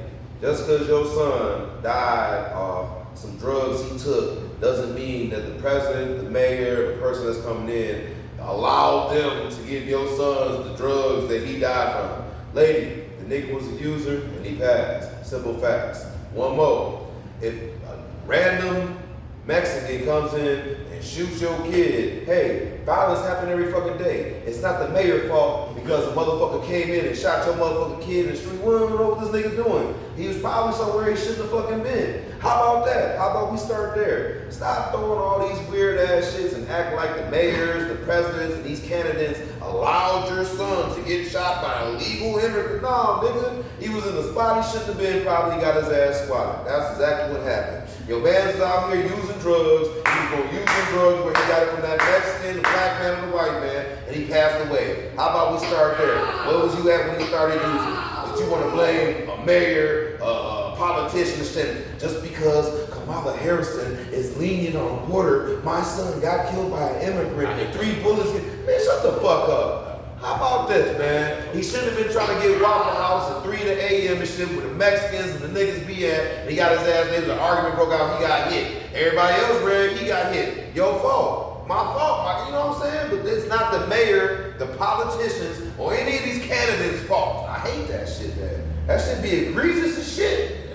just because your son died of some drugs he took doesn't mean that the president, the mayor, the person that's coming in allowed them to give your sons the drugs that he died from. Lady, the nigga was a user and he passed. Simple facts. One more. If a random Mexican comes in and shoots your kid, hey, violence happen every fucking day. It's not the mayor's fault because a motherfucker came in and shot your motherfucking kid in the street. We don't know what this nigga doing. He was probably somewhere he shouldn't have fucking been. How about that? How about we start there? Stop throwing all these weird ass shits and act like the mayors, the presidents, and these candidates allowed your son to get shot by an illegal immigrant. No, nigga. He was in the spot he shouldn't have been, probably got his ass swatted. That's exactly what happened. Your man's out here using drugs. He was gonna use the drugs where he got it from that Mexican, the black man, and the white man, and he passed away. How about we start there? Where was you at when you started using? But you want to blame a mayor, a politician, and shit, just because Kamala Harrison is lenient on border. My son got killed by an immigrant and 3 bullets. Man, shut the fuck up. How about this, man? He shouldn't have been trying to get Waffle House at 3 a.m. and shit where the Mexicans and the niggas be at, and he got his ass, there was an argument broke out, he got hit. Everybody else read, he got hit. Your fault. My fault. You know what I'm saying? But it's not the mayor, the politicians, or any of these candidates' fault. I hate that shit, man. That should be egregious as shit.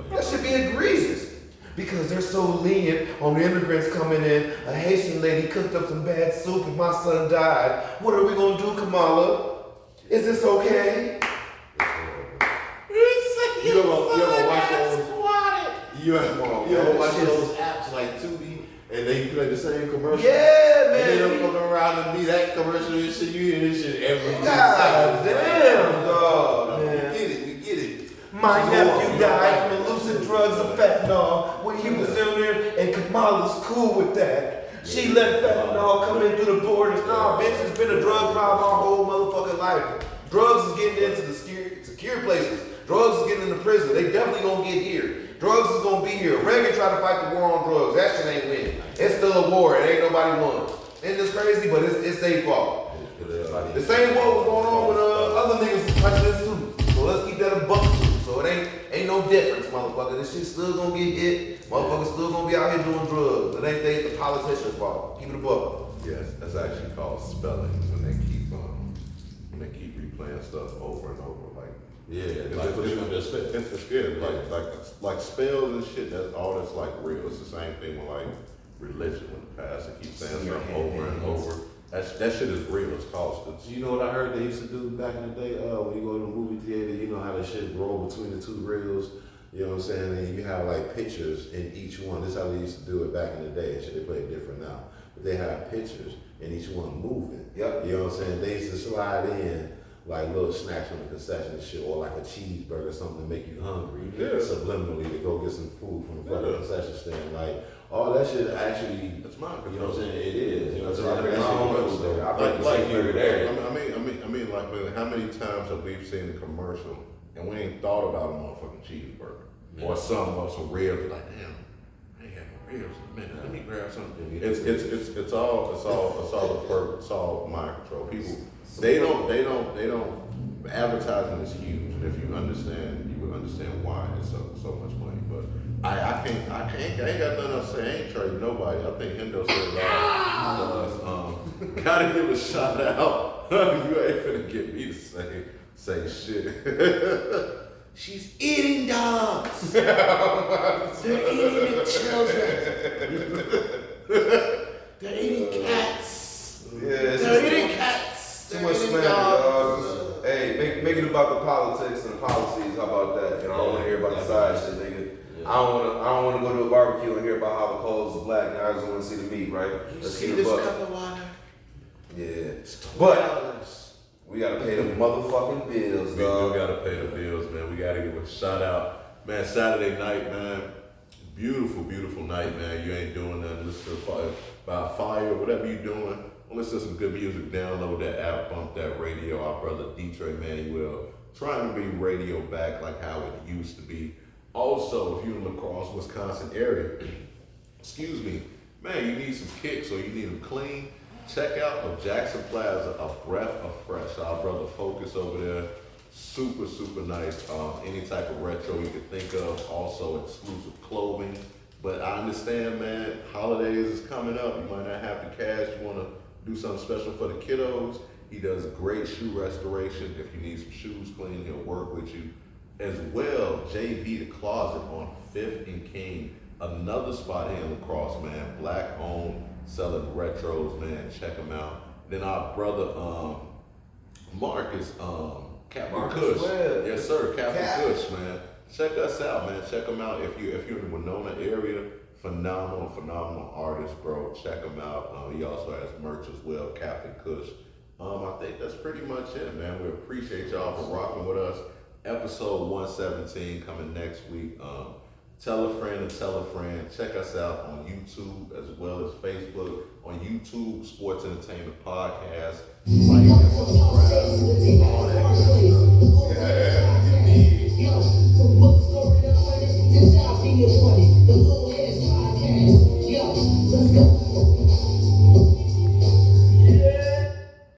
That should be egregious. Because they're so lenient on the immigrants coming in. A Haitian lady cooked up some bad soup and my son died. What are we gonna do, Kamala? Is this okay? You ever watch those? You ever watch those apps like Tubi and they play the same commercial? Yeah, man. And they don't come around and be that commercial and shit. You hear this shit every 2 God seconds. damn, dog, man. We get it. My nephew died from illicit drugs and fentanyl when he was in there, and Kamala's cool with that. She let fentanyl come in through the borders. Nah, bitch, it's been a drug problem our whole motherfucking life. Drugs is getting into the secure places. Drugs is getting into prison. They definitely gonna get here. Drugs is gonna be here. Reagan tried to fight the war on drugs. That shit ain't win. It's still a war. It ain't nobody won. Isn't this crazy? But it's their fault. The same war was going on with other niggas like this too. So let's keep that a buck too. So it ain't no difference, motherfucker. This shit still gonna get hit. Motherfuckers still gonna be out here doing drugs. It ain't the politician's fault. Keep it a buck. Yes, that's actually called spelling when they keep replaying stuff over and over. Like it's scary. Like spells and shit. That's all that's like real. It's the same thing with like religion. When the pastor keeps saying something over and over. That shit is real. It's called. You know what I heard they used to do back in the day? When you go to the movie theater, you know how the shit roll between the 2 reels. You know what I'm saying? And you have like pictures in each one. This is how they used to do it back in the day. And shit, they play it different now. But they have pictures in each one moving. Yep. You know what I'm saying? They used to slide in like little snacks from the concession and shit, or like a cheeseburger, something to make you hungry. Yeah. Subliminally to go get some food from the fucking concession stand. Like all that shit actually. That's mine. You know what I'm saying? It is. You know what So I I'm bring saying? my own That food shit there. I goes bring the cheeseburger there. I mean, like, man, how many times have we seen the commercial and we ain't thought about a motherfucking cheeseburger or some ribs? Like, damn, I ain't had no ribs in a minute. Let me grab something. It's all mind control. People, they don't. Advertising is huge, and if you understand, you would understand why it's so much money. But I ain't got nothing else to say. I ain't trading nobody. I think Hendo said it all. Gotta give a shout out. You ain't finna get me to say shit. She's eating dogs. They're eating the children. They're eating cats. Yeah, it's They're just eating cats. too much slander, dog. Hey, make it about the politics and the policies. How about that? You know, I don't want to hear about the side shit, nigga. Yeah. I don't want to go to a barbecue and hear about how the clothes is black. Now I just want to see the meat, right? Let's keep it a buck. of water? Yeah, but we gotta pay the motherfucking bills, We dog. do gotta pay the bills, man. We gotta give a shout out, man. Saturday night, man. Beautiful, beautiful night, man. You ain't doing nothing. Listen to fire, whatever you doing. Listen to some good music. Download that app, bump that radio. Our brother Detroit Manuel trying to bring radio back like how it used to be. Also, if you're in the La Crosse, Wisconsin area, excuse me, man, you need some kicks or you need them clean. Check out of Jackson Plaza, A Breath of Fresh. Our brother Focus over there, super, super nice. Any type of retro you can think of. Also exclusive clothing, But I understand, man, holidays is coming up. You might not have the cash. You want to do something special for the kiddos. He does great shoe restoration. If you need some shoes cleaned, he'll work with you. As well, JV The Closet on 5th and King. Another spot here in La Crosse, man. Black owned, selling retros, man. Check him out. Then our brother, Marcus, Captain Marcus Kush. Webb. Yes, sir, Captain Cap. Kush, man. Check us out, man. Check him out. If you're in the Winona area, phenomenal artist, bro. Check him out. He also has merch as well, Captain Kush. I think that's pretty much it, man. We appreciate y'all for rocking with us. Episode 117 coming next week. Tell a friend to tell a friend. Check us out on YouTube as well as Facebook. On YouTube, Sports Entertainment Podcast. Like and subscribe. All that